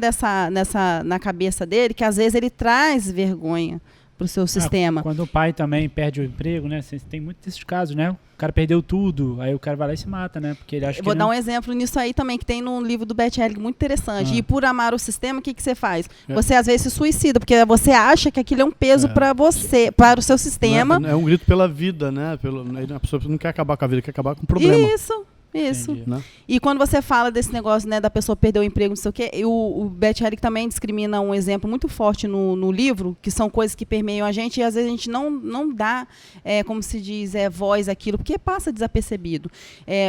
na cabeça dele que às vezes ele traz vergonha pro seu sistema. Quando o pai também perde o emprego, né? Tem muitos desses casos, né? O cara perdeu tudo, aí o cara vai lá e se mata, né? Porque ele acha que Vou dar um exemplo nisso aí também, que tem num livro do Bert Helling muito interessante. E por amar o sistema, o que você faz? Você às vezes se suicida, porque você acha que aquilo é um peso para você, para o seu sistema. É um grito pela vida, né? A pessoa não quer acabar com a vida, quer acabar com o problema. Isso. Né? E quando você fala desse negócio, né, da pessoa perder o emprego, não sei o quê, o Bert Helling também discrimina um exemplo muito forte no livro, que são coisas que permeiam a gente, e às vezes a gente não dá, como se diz, voz àquilo, porque passa desapercebido.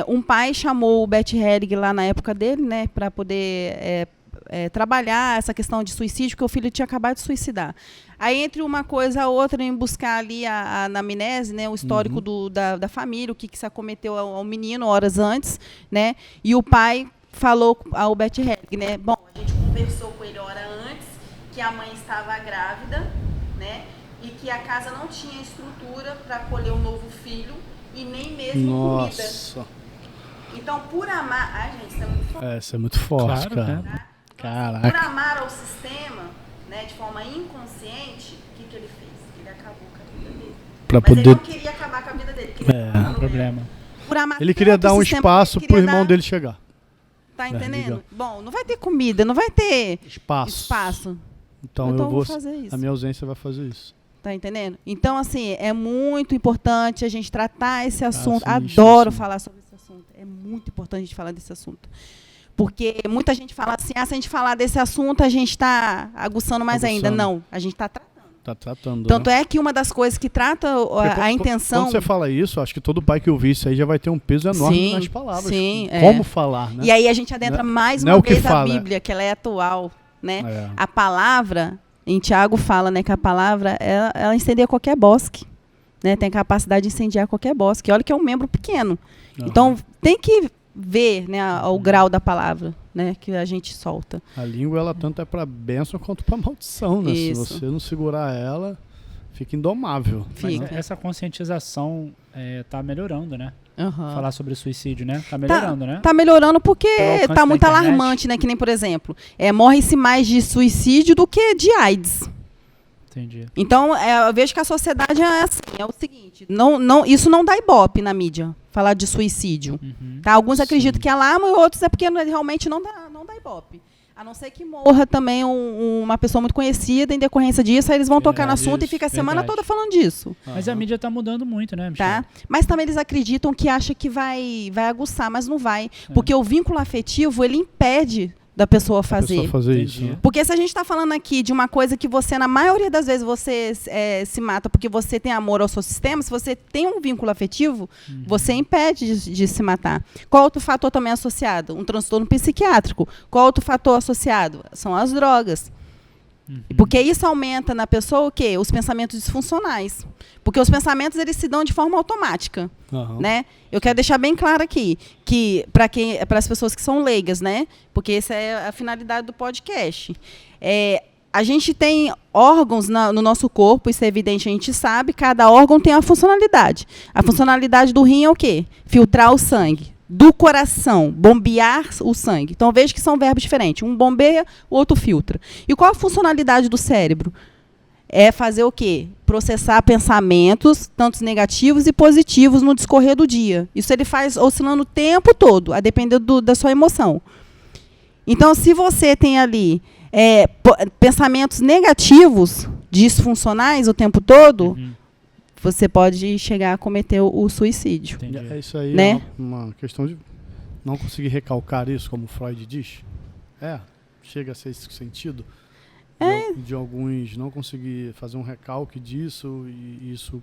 Um pai chamou o Bert Helling lá na época dele, né, para poder trabalhar essa questão de suicídio, porque o filho tinha acabado de suicidar. Aí, entre uma coisa e a outra, em buscar ali a anamnese, né, o histórico da família, o que se acometeu ao menino horas antes, né, e o pai falou ao Bert Helling, né, bom, a gente conversou com ele hora antes, que a mãe estava grávida, né, e que a casa não tinha estrutura para acolher um novo filho e nem mesmo comida. Então, por amar... Ai, gente, isso é muito forte. Isso é muito forte, claro, cara. Né? Caraca. Por amar ao sistema, né, de forma inconsciente, o que ele fez? Ele acabou com a vida dele. Mas ele não queria acabar com a vida dele, queria acabar com o problema. Por amar ele queria dar um espaço pro irmão dele chegar. Tá entendendo? Bom, não vai ter comida, não vai ter espaço. Então eu vou fazer isso. A minha ausência vai fazer isso. Tá entendendo? Então, assim, é muito importante a gente tratar esse assunto. Adoro falar sobre esse assunto. É muito importante a gente falar desse assunto. Porque muita gente fala assim, se a gente falar desse assunto, a gente está aguçando mais ainda. Não, a gente está tratando. Está tratando. Tanto é que uma das coisas que trata a intenção... Quando você fala isso, acho que todo pai que ouvir isso aí já vai ter um peso enorme nas palavras. Sim, como falar, né? E aí a gente adentra mais uma vez a Bíblia, que ela é atual, né? A palavra, em Tiago fala, né, que a palavra, ela incendeia qualquer bosque. Né? Tem a capacidade de incendiar qualquer bosque. Olha que é um membro pequeno. Então, tem que ver, né, o grau da palavra, né, que a gente solta. A língua, ela tanto é para bênção quanto para maldição, né? Se você não segurar ela, fica indomável. Mas essa conscientização tá melhorando, né? Falar sobre suicídio, né? Tá melhorando, né? Tá melhorando porque tá muito alarmante, né? Que nem, por exemplo, morre-se mais de suicídio do que de AIDS. Entendi. Então, eu vejo que a sociedade é assim, é o seguinte, isso não dá ibope na mídia, falar de suicídio. Tá? Alguns acreditam que alarma e outros é porque realmente não dá ibope. A não ser que morra também uma pessoa muito conhecida em decorrência disso, aí eles vão tocar no assunto e fica a semana toda falando disso. Mas a mídia tá mudando muito, né, Michel? Tá? Mas também eles acreditam que acha que vai aguçar, mas não vai. Porque o vínculo afetivo, ele impede da pessoa fazer. Isso, né? Porque se a gente está falando aqui de uma coisa que você, na maioria das vezes, você se mata porque você tem amor ao seu sistema, se você tem um vínculo afetivo, você impede de se matar. Qual outro fator também associado? Um transtorno psiquiátrico. Qual outro fator associado? São as drogas. Porque isso aumenta na pessoa o quê? Os pensamentos disfuncionais. Porque os pensamentos, eles se dão de forma automática. Né? Eu quero deixar bem claro aqui, que para as pessoas que são leigas, né? Porque essa é a finalidade do podcast. A gente tem órgãos no nosso corpo, isso é evidente, a gente sabe, cada órgão tem uma funcionalidade. A funcionalidade do rim é o quê? Filtrar o sangue. Do coração, bombear o sangue. Então, veja que são verbos diferentes. Um bombeia, o outro filtra. E qual a funcionalidade do cérebro? É fazer o quê? Processar pensamentos, tanto negativos e positivos, no discorrer do dia. Isso ele faz oscilando o tempo todo, a depender da sua emoção. Então, se você tem ali pensamentos negativos, disfuncionais o tempo todo, você pode chegar a cometer o suicídio. Entendi. Isso aí, né? É uma questão de não conseguir recalcar isso, como Freud diz. Chega a ser esse sentido. De alguns não conseguir fazer um recalque disso e isso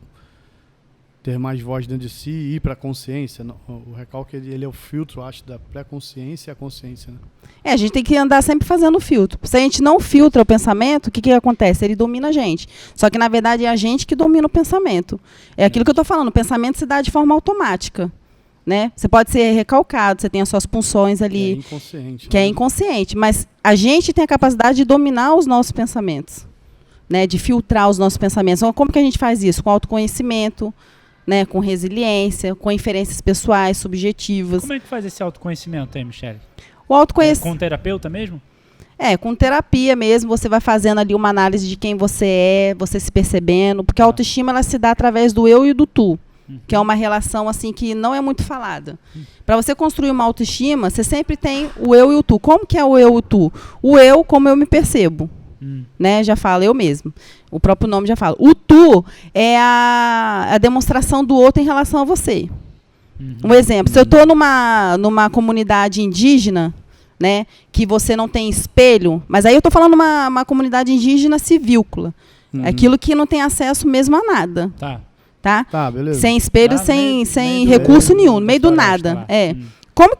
ter mais voz dentro de si e ir para a consciência. O recalque, ele é o filtro, acho, da pré-consciência e a consciência, né? A gente tem que andar sempre fazendo filtro. Se a gente não filtra o pensamento, o que acontece? Ele domina a gente. Só que, na verdade, é a gente que domina o pensamento. É aquilo que eu estou falando, o pensamento se dá de forma automática. Né? Você pode ser recalcado, você tem as suas pulsões ali. É inconsciente. Que é inconsciente. Mas a gente tem a capacidade de dominar os nossos pensamentos. Né? De filtrar os nossos pensamentos. Então, como que a gente faz isso? Com autoconhecimento, né? Com resiliência, com inferências pessoais, subjetivas. Como é que faz esse autoconhecimento aí, Michele? O autoconhecimento... Com terapeuta mesmo? Com terapia mesmo, você vai fazendo ali uma análise de quem você é, você se percebendo, porque a autoestima ela se dá através do eu e do tu, que é uma relação assim que não é muito falada. Para você construir uma autoestima, você sempre tem o eu e o tu. Como que é o eu e o tu? O eu, como eu me percebo. Né? Já fala eu mesmo. O próprio nome já fala. O tu é a demonstração do outro em relação a você. Um exemplo, se eu estou numa comunidade indígena, né, que você não tem espelho, mas aí eu estou falando uma comunidade indígena civícola, aquilo que não tem acesso mesmo a nada. Tá, beleza. Sem espelho, sem recurso nenhum, no meio do nada. Como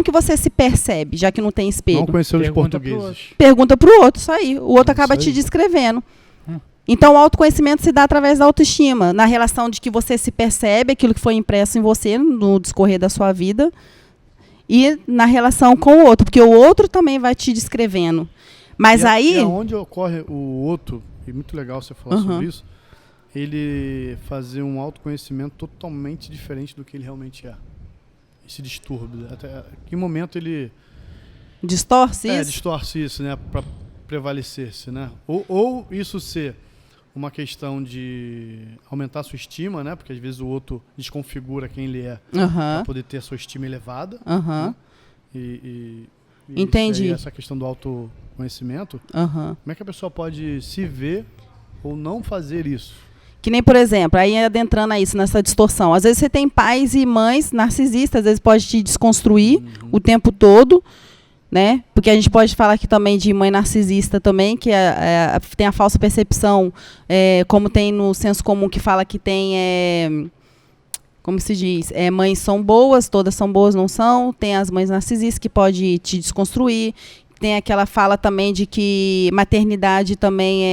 que você se percebe, já que não tem espelho? Não conheceu os portugueses. Pergunta pro outro, isso aí. O outro acaba te descrevendo. Então, o autoconhecimento se dá através da autoestima, na relação de que você se percebe, aquilo que foi impresso em você no discorrer da sua vida, e na relação com o outro, porque o outro também vai te descrevendo. Mas aí... E onde ocorre o outro, e muito legal você falar sobre isso, ele fazer um autoconhecimento totalmente diferente do que ele realmente é. Esse distúrbio. Até que momento ele... Distorce isso? Distorce isso, né? Para prevalecer-se, né? Ou isso ser uma questão de aumentar a sua estima, né? Porque às vezes o outro desconfigura quem ele é para poder ter a sua estima elevada. Né? E entendi. Essa questão do autoconhecimento. Como é que a pessoa pode se ver ou não fazer isso? Que nem, por exemplo, aí adentrando a isso, nessa distorção. Às vezes você tem pais e mães narcisistas, às vezes pode te desconstruir o tempo todo, né? Porque a gente pode falar aqui também de mãe narcisista também, que tem a falsa percepção, como tem no senso comum que fala que tem, como se diz, mães são boas, todas são boas, não são. Tem as mães narcisistas que pode te desconstruir. Tem aquela fala também de que maternidade também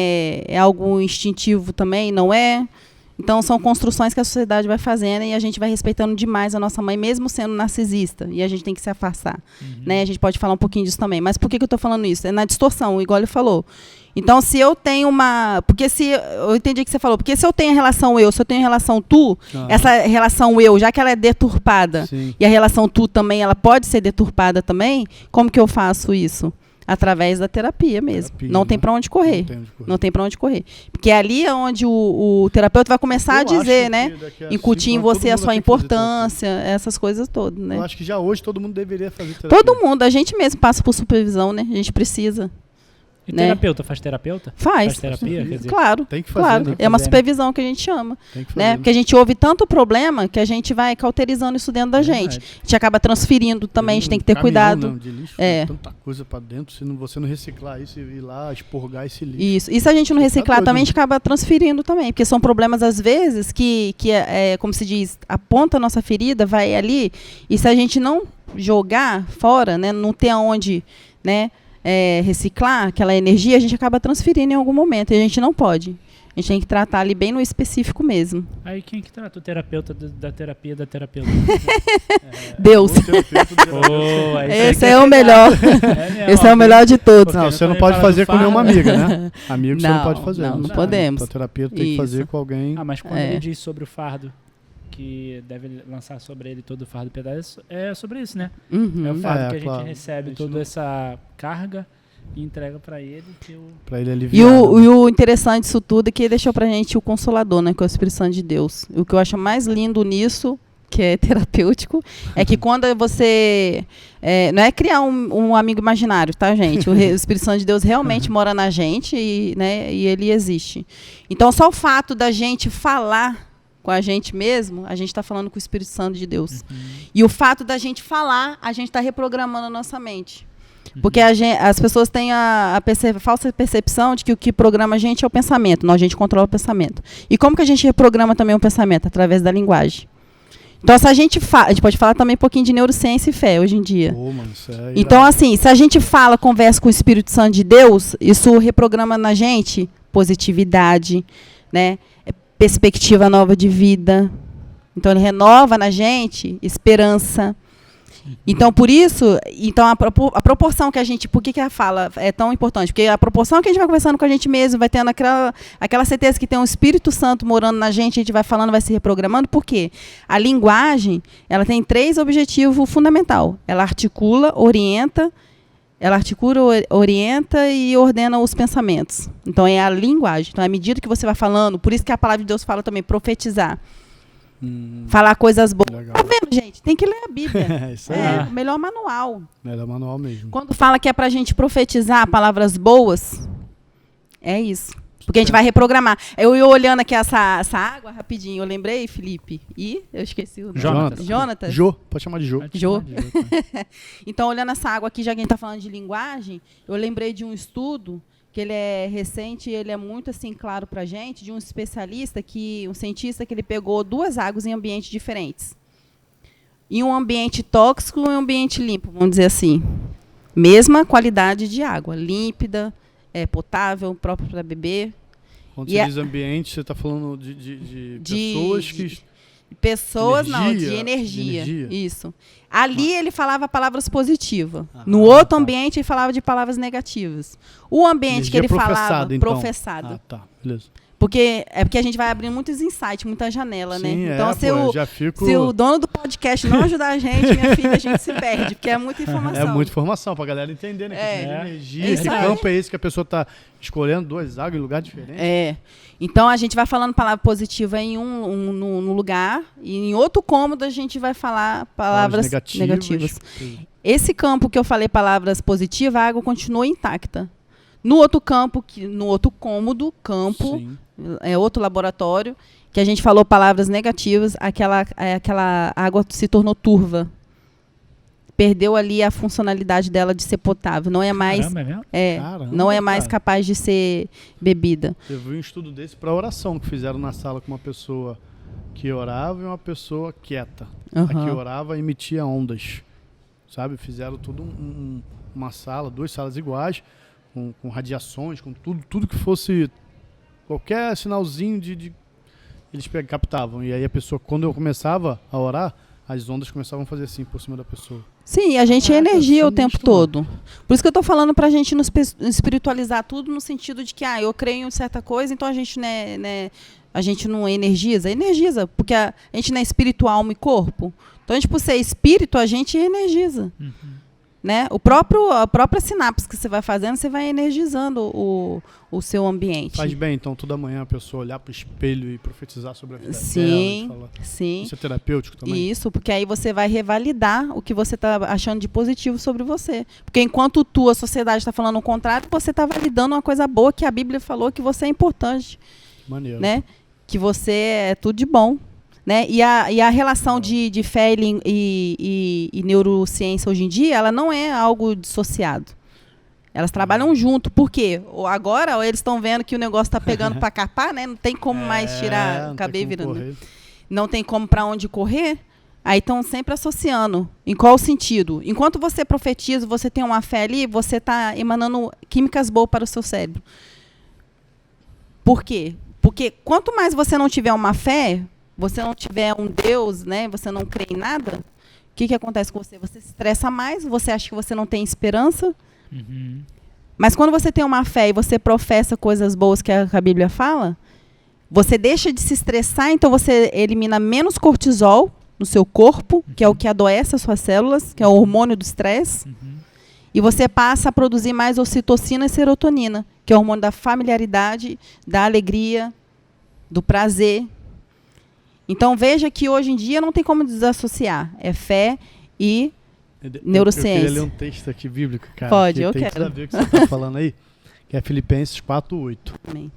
é algo instintivo também, não é? Então, são construções que a sociedade vai fazendo e a gente vai respeitando demais a nossa mãe, mesmo sendo narcisista. E a gente tem que se afastar. Né? A gente pode falar um pouquinho disso também. Mas por que eu estou falando isso? É na distorção, igual ele falou. Então, se eu tenho uma... Porque se... Eu entendi o que você falou. Porque se eu tenho a relação eu, se eu tenho a relação tu, essa relação eu, já que ela é deturpada, e a relação tu também, ela pode ser deturpada também, como que eu faço isso? Através da terapia mesmo. Não tem para onde correr. Não tem para onde correr. Porque ali é onde o terapeuta vai começar a dizer, né? Incutir em você a sua importância, essas coisas todas, né? Eu acho que já hoje todo mundo deveria fazer terapia. Todo mundo. A gente mesmo passa por supervisão, né? A gente precisa. E terapeuta? Faz terapeuta? Faz terapia? Quer dizer, claro. Tem que fazer, claro. né? É uma supervisão que a gente chama. Tem que fazer, né? Porque a gente ouve tanto problema que a gente vai cauterizando isso dentro da gente. A gente acaba transferindo também, a gente tem que ter cuidado. Não, de lixo, tanta coisa para dentro, se você não reciclar isso e ir lá expurgar esse lixo. Isso. E se a gente não reciclar também, a gente acaba transferindo também. Porque são problemas, às vezes, que como se diz, aponta a nossa ferida, vai ali, e se a gente não jogar fora, né, não ter aonde, né, reciclar aquela energia, a gente acaba transferindo em algum momento, e a gente não pode. A gente tem que tratar ali bem no específico mesmo. Aí quem que trata o terapeuta da terapia da terapeuta? Deus. Esse é o melhor. Esse é o melhor de todos. Não, você não pode fazer com nenhuma amiga, né? Amigo você não pode fazer. Não podemos. A terapia tem que fazer com alguém. Mas quando ele diz sobre o fardo, que deve lançar sobre ele todo o fardo pedaço, é sobre isso, né? É o fardo que a gente recebe toda essa carga e entrega para ele. Para ele aliviar. E o interessante disso tudo é que ele deixou pra gente o Consolador, né? Que é o Espírito Santo de Deus. O que eu acho mais lindo nisso, que é terapêutico, é que quando você... não é criar um amigo imaginário, tá, gente? O Espírito Santo de Deus realmente mora na gente e ele existe. Então, só o fato da gente falar com a gente mesmo, a gente está falando com o Espírito Santo de Deus. E o fato da gente falar, a gente está reprogramando a nossa mente. Porque as pessoas têm a falsa percepção de que o que programa a gente é o pensamento. Não, a gente controla o pensamento. E como que a gente reprograma também o pensamento? Através da linguagem. Então, se a gente pode falar também um pouquinho de neurociência e fé hoje em dia. Então, assim, se a gente conversa com o Espírito Santo de Deus, isso reprograma na gente positividade, né? Perspectiva nova de vida. Então, ele renova na gente esperança. Então, por isso, a proporção que a gente... Por que a fala é tão importante? Porque a proporção que a gente vai conversando com a gente mesmo, vai tendo aquela certeza que tem um Espírito Santo morando na gente, a gente vai falando, vai se reprogramando. Por quê? A linguagem, ela tem 3 objetivos fundamentais. Ela articula, orienta Ela articula, orienta e ordena os pensamentos. Então, é a linguagem. Então, à medida que você vai falando, por isso que a palavra de Deus fala também, profetizar. Falar coisas boas. Legal. Tá vendo, gente? Tem que ler a Bíblia. Isso aí. É o melhor manual. Melhor manual mesmo. Quando fala que é pra gente profetizar palavras boas, é isso. Porque a gente vai reprogramar. Eu ia olhando aqui essa água, rapidinho, eu lembrei, Felipe, e eu esqueci o nome. Jonatas. Jô, pode chamar de Jô. Jô. Então, olhando essa água aqui, já que a gente está falando de linguagem, eu lembrei de um estudo, que ele é recente, ele é muito assim claro pra gente, de um especialista, um cientista que ele pegou 2 águas em ambientes diferentes. Em um ambiente tóxico e um ambiente limpo, vamos dizer assim. Mesma qualidade de água, límpida, potável, próprio para beber. Quando você diz ambiente, você está falando de pessoas que... Pessoas, energia, não, de energia. De energia. Isso. Ali ele falava palavras positivas. No outro ambiente ele falava de palavras negativas. O ambiente que ele falava, então. professado. Tá, beleza. Porque a gente vai abrindo muitos insights, muita janela, né? Então, se o dono do podcast não ajudar a gente, minha filha, a gente se perde, porque é muita informação. É muita informação pra galera entender, né? Que energia, que campo é esse que a pessoa tá escolhendo 2 águas em lugar diferente. Então, a gente vai falando palavra positiva em no lugar, e em outro cômodo a gente vai falar palavras negativas. Esse campo que eu falei palavras positivas, a água continua intacta. No outro campo, no outro cômodo, Sim. Outro laboratório, que a gente falou palavras negativas, aquela água se tornou turva. Perdeu ali a funcionalidade dela de ser potável. Não é mais, não é mais capaz de ser bebida. Eu vi um estudo desse para oração que fizeram na sala com uma pessoa que orava e uma pessoa quieta. A que orava emitia ondas, sabe? Fizeram tudo uma sala, 2 salas iguais, com radiações, com tudo que fosse qualquer sinalzinho eles captavam. E aí a pessoa, quando eu começava a orar, as ondas começavam a fazer assim por cima da pessoa. Sim, a gente é energia o tempo todo. Por isso que eu estou falando para a gente nos espiritualizar tudo no sentido de que eu creio em certa coisa, então a gente a gente não energiza. Energiza, porque a gente não é espiritual, alma e corpo. Então, a gente, por ser espírito, a gente energiza. Né? A própria sinapse que você vai fazendo, você vai energizando o seu ambiente. Faz bem, então, toda manhã a pessoa olhar para o espelho e profetizar sobre a vida dela. Sim. Isso é terapêutico também? Isso, porque aí você vai revalidar o que você está achando de positivo sobre você. Porque enquanto a sociedade está falando o contrário, você está validando uma coisa boa que a Bíblia falou que você é importante. Maneiro. Né? Que você é tudo de bom. Né? E a relação de fé e neurociência hoje em dia, ela não é algo dissociado. Elas trabalham junto. Por quê? Agora eles estão vendo que o negócio está pegando para capar, né? Não tem como mais tirar o cabelo virando. Não tem como para onde correr. Aí estão sempre associando. Em qual sentido? Enquanto você profetiza, você tem uma fé ali, você está emanando químicas boas para o seu cérebro. Por quê? Porque quanto mais você não tiver uma fé, você não tiver um Deus, né? Você não crê em nada, o que acontece com você? Você se estressa mais, você acha que você não tem esperança. Mas quando você tem uma fé e você professa coisas boas que a Bíblia fala, você deixa de se estressar, então você elimina menos cortisol no seu corpo, que é o que adoece as suas células, que é o hormônio do estresse, e você passa a produzir mais ocitocina e serotonina, que é o hormônio da familiaridade, da alegria, do prazer. Então, veja que hoje em dia não tem como desassociar. É fé e neurociência. Eu queria ler um texto aqui bíblico, cara. Pode, eu quero. Tem tudo a ver com o que você está falando aí, que é Filipenses 4:8. Amém.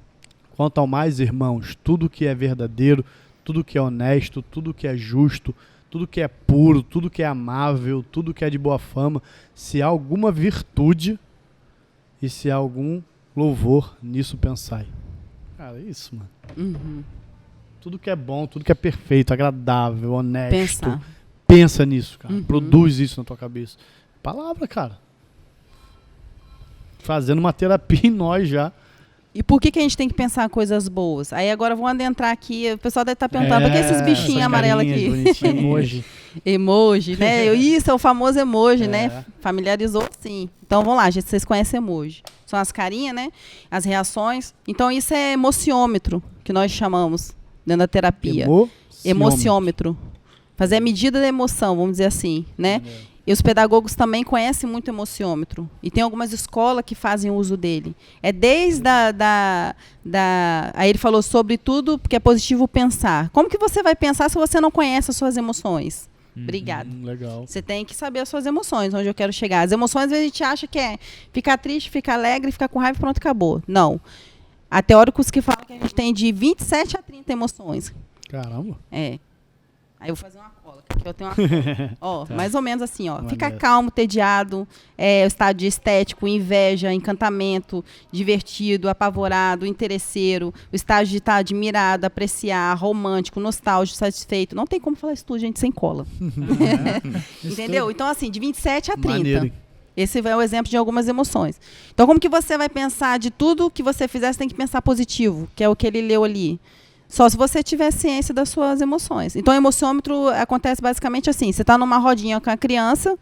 Quanto ao mais, irmãos, tudo que é verdadeiro, tudo que é honesto, tudo que é justo, tudo que é puro, tudo que é amável, tudo que é de boa fama, se há alguma virtude e se há algum louvor, nisso pensai. Cara, é isso, mano. Tudo que é bom, tudo que é perfeito, agradável, honesto. Pensa nisso, cara. Produz isso na tua cabeça. Palavra, cara. Fazendo uma terapia em nós já. E por que a gente tem que pensar coisas boas? Aí agora vou adentrar aqui, o pessoal deve estar perguntando, por que esses bichinhos amarelos aqui? Emoji. Emoji, né? Isso é o famoso emoji, né? Familiarizou, sim. Então vamos lá, gente, vocês conhecem emoji. São as carinhas, né? As reações. Então isso é emociômetro, que nós chamamos dentro da terapia. Emociômetro. Fazer a medida da emoção, vamos dizer assim, né? E os pedagogos também conhecem muito o emociômetro. E tem algumas escolas que fazem uso dele. É desde aí ele falou sobre tudo que é positivo pensar. Como que você vai pensar se você não conhece as suas emoções? Obrigada. Legal. Você tem que saber as suas emoções, onde eu quero chegar. As emoções, às vezes, a gente acha que é ficar triste, ficar alegre, ficar com raiva e pronto, acabou. Não. Há teóricos que falam que a gente tem de 27 a 30 emoções. Caramba. É. Aí eu vou fazer uma cola, porque eu tenho uma cola. Ó, Tá. mais ou menos assim, ó. Maneiro. Ficar calmo, tediado, o estado de estético, inveja, encantamento, divertido, apavorado, interesseiro, o estágio de estar admirado, apreciar, romântico, nostálgico, satisfeito. Não tem como falar isso tudo, gente, sem cola. Entendeu? Então, assim, de 27 a 30. Maneiro, hein? Esse é o exemplo de algumas emoções. Então, como que você vai pensar de tudo que você fizer, você tem que pensar positivo, que é o que ele leu ali. Só se você tiver ciência das suas emoções. Então, o emociômetro acontece basicamente assim. Você está numa rodinha com a criança,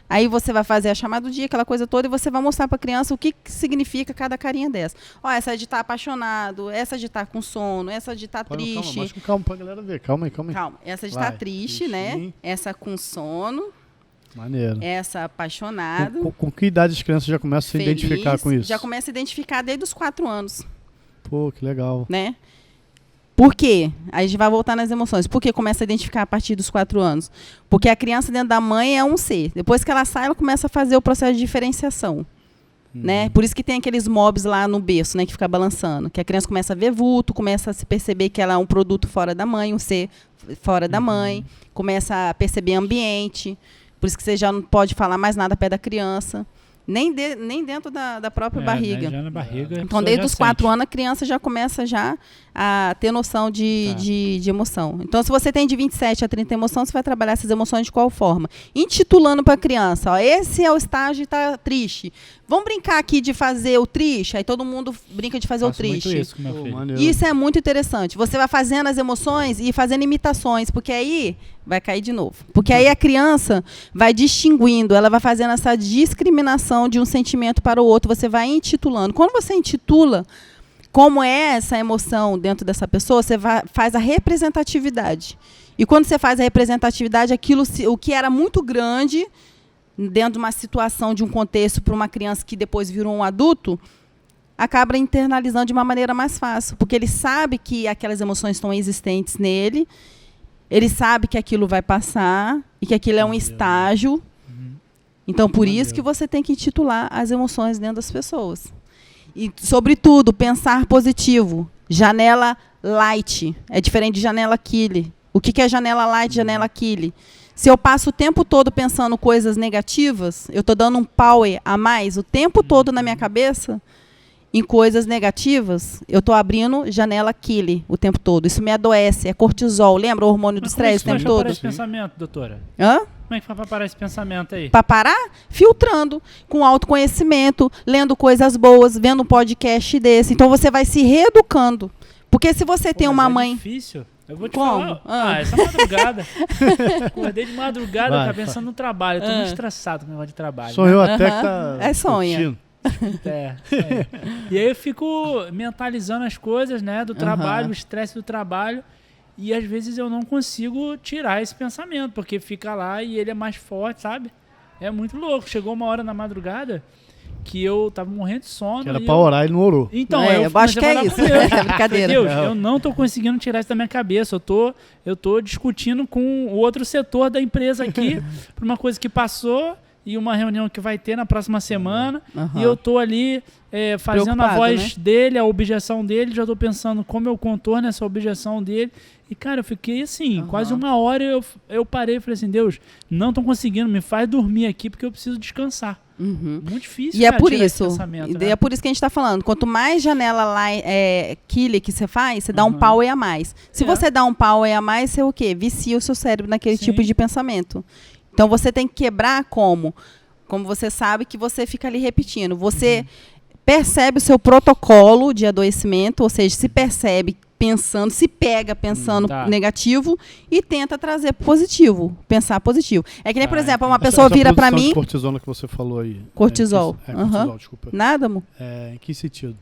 aí você vai fazer a chamada do dia, aquela coisa toda, e você vai mostrar para a criança o que significa cada carinha dessa. Ó, essa de estar apaixonado, essa de estar com sono, essa de estar Calma, triste. mas com calma pra galera ver. Calma aí. Calma. Essa de Vai, estar triste, né? tristinho. Essa com sono, Maneiro. essa apaixonado. Com que idade as crianças já começam a se feliz. identificar com isso? Já começa a identificar desde os 4 anos, Pô, que legal. né? Por quê? Aí a gente vai voltar nas emoções. Por que começa a identificar a partir dos 4 anos? Porque a criança dentro da mãe é um ser. Depois que ela sai, ela começa a fazer o processo de diferenciação. Né? Por isso que tem aqueles mobs lá no berço, né, que fica balançando. Que a criança começa a ver vulto, começa a se perceber que ela é um produto fora da mãe, um ser fora da mãe. Começa a perceber ambiente. Por isso que você já não pode falar mais nada perto da criança. Nem dentro da própria barriga. Né, já na barriga. a Então, pessoa desde já os 4 sente. anos, a criança já começa já a ter noção de emoção. Então, se você tem de 27 a 30 emoções, você vai trabalhar essas emoções de qual forma? Intitulando para a criança, ó, esse é o estágio de estar triste. Vamos brincar aqui de fazer o triste? Aí todo mundo brinca de fazer Faço o muito triste. isso com meu Pô, filho. maneiro. Isso é muito interessante. Você vai fazendo as emoções e fazendo imitações, porque aí vai cair de novo. Porque aí a criança vai distinguindo, ela vai fazendo essa discriminação de um sentimento para o outro, você vai intitulando. Quando você intitula como é essa emoção dentro dessa pessoa, você faz a representatividade. E quando você faz a representatividade, aquilo, o que era muito grande dentro de uma situação, de um contexto para uma criança que depois virou um adulto, acaba internalizando de uma maneira mais fácil, porque ele sabe que aquelas emoções estão existentes nele, ele sabe que aquilo vai passar e que aquilo é um estágio. Então, por isso que você tem que intitular as emoções dentro das pessoas. E, sobretudo, pensar positivo. Janela light. É diferente de janela kill. O que é janela light, janela kill? Se eu passo o tempo todo pensando coisas negativas, eu estou dando um power a mais o tempo todo na minha cabeça em coisas negativas, eu estou abrindo janela kill o tempo todo. Isso me adoece, é cortisol. Lembra o hormônio do Mas como é que estresse o tempo faz pra parar todo? esse pensamento, doutora? Hã? Como é que faz pra parar esse pensamento aí? Para parar? Filtrando, com autoconhecimento, lendo coisas boas, vendo um podcast desse. Então você vai se reeducando. Porque se você tem Pô, uma mas mãe... É difícil. Eu vou te Como? falar. Essa madrugada. Acordei de madrugada, Vai, eu tava pensando no trabalho. Eu tô muito estressado com o negócio de trabalho. Sonhou até Aham. que tá. É sonha. curtindo. É, isso aí. E aí eu fico mentalizando as coisas, né, do trabalho, o estresse do trabalho, e às vezes eu não consigo tirar esse pensamento, porque fica lá e ele é mais forte, sabe? É muito louco. Chegou uma hora na madrugada que eu tava morrendo de sono. Que era e pra eu... orar e não orou. Então, É, eu eu acho que é falar isso. com Deus. É brincadeira. Deus, eu não tô conseguindo tirar isso da minha cabeça. Eu tô discutindo com o outro setor da empresa aqui por uma coisa que passou e uma reunião que vai ter na próxima semana. Aham. E eu tô ali fazendo a Preocupado, voz né? dele, a objeção dele. Já tô pensando como eu contorno essa objeção dele. E, cara, eu fiquei assim, quase uma hora eu parei e falei assim, Deus, não tô conseguindo, me faz dormir aqui porque eu preciso descansar. Uhum. Muito difícil, E é cara, por tirar esse isso, pensamento, e né? é por isso que a gente está falando. Quanto mais janela lá kill que você faz, você dá um Uhum. power a mais. Se É. você dá um power a mais, você o quê? Vicia o seu cérebro naquele Sim. tipo de pensamento. Então você tem que quebrar como? Como você sabe que você fica ali repetindo. Você percebe o seu protocolo de adoecimento, ou seja, se percebe pensando, se pega pensando Tá. negativo e tenta trazer positivo, pensar positivo. É que nem, por Ah, exemplo, uma entendi. pessoa Essa vira para produção de mim... cortisona que você falou aí. Cortisol. Cortisol, Aham. desculpa. Nada, amor? Em que sentido?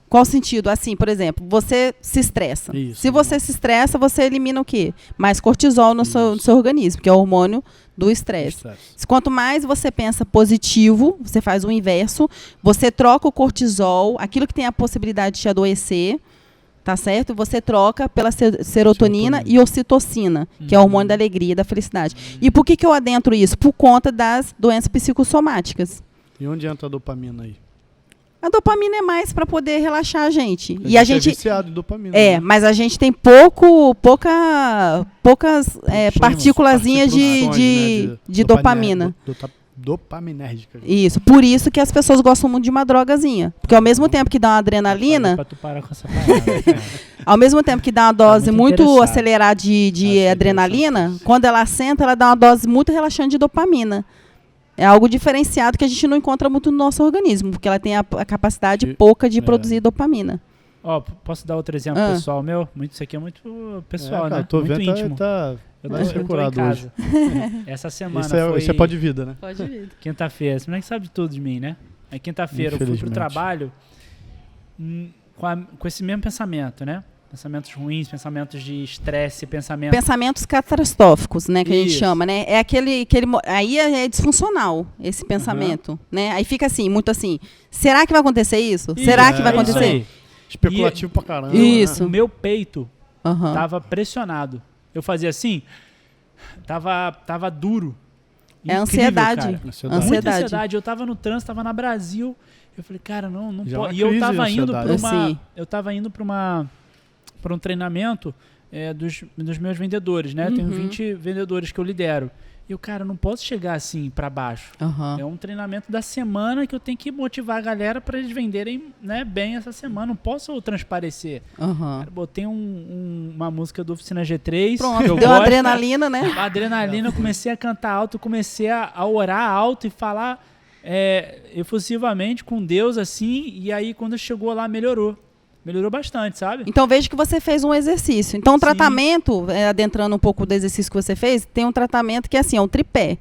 Qual sentido? Assim, por exemplo, você se estressa. Isso, Se você se estressa, você elimina o quê? Mais cortisol no seu organismo, que é o hormônio do estresse. Quanto mais você pensa positivo, você faz o inverso, você troca o cortisol, aquilo que tem a possibilidade de te adoecer, tá certo? Você troca pela serotonina e ocitocina, que é o hormônio da alegria e da felicidade. E por que eu adentro isso? Por conta das doenças psicossomáticas. E onde entra a dopamina aí? A dopamina é mais para poder relaxar a gente. Porque E a gente é viciado em dopamina. É, né? mas a gente tem poucas partículazinhas de dopamina. Dopaminérgica. Isso. Por isso que as pessoas gostam muito de uma drogazinha. Porque ao mesmo tempo que dá uma adrenalina, Pra tu parar com essa palavra, cara. ao mesmo tempo que dá uma dose muito muito interessado. acelerada de adrenalina, quando ela senta, ela dá uma dose muito relaxante de dopamina. É algo diferenciado que a gente não encontra muito no nosso organismo, porque ela tem a capacidade pouca de produzir dopamina. Ó, posso dar outro exemplo pessoal meu? Isso aqui é muito pessoal, cara, né? tô Muito vendo, íntimo. Eu mais tô em procurado casa. Essa semana Isso é pó de vida, né? Pode vir. quinta-feira. Você não sabe tudo de mim, né? Aí quinta-feira eu fui pro Infelizmente. trabalho com esse mesmo pensamento, né? Pensamentos ruins, pensamentos de estresse, Pensamentos catastróficos, né, que a gente Isso. chama, né? É aí é disfuncional esse pensamento, né? Aí fica assim, muito assim, será que vai acontecer isso? Será que vai isso acontecer? aí. Especulativo pra caramba. Isso. Né? O meu peito Aham. tava pressionado. Eu fazia assim, tava duro. É Incrível, ansiedade. cara. Ansiedade. Muita ansiedade. Eu tava no trânsito, tava na Brasil. Eu falei, cara, não Já é uma pode. E eu crise tava de indo pra ansiedade. Sim. eu tava indo para um treinamento dos meus vendedores, né? Tenho 20 vendedores que eu lidero. E eu, cara, não posso chegar assim para baixo. Aham. É um treinamento da semana que eu tenho que motivar a galera para eles venderem, né, bem essa semana. Não posso transparecer. Aham. Cara, botei uma música do Oficina G3. que Pronto, eu deu gosto. adrenalina, né? A adrenalina, eu comecei a cantar alto, comecei a orar alto e falar efusivamente com Deus, assim. E aí, quando chegou lá, melhorou. Melhorou bastante, sabe? Então veja que você fez um exercício. Então o Sim. tratamento, adentrando um pouco do exercício que você fez, tem um tratamento que é assim, é um tripé.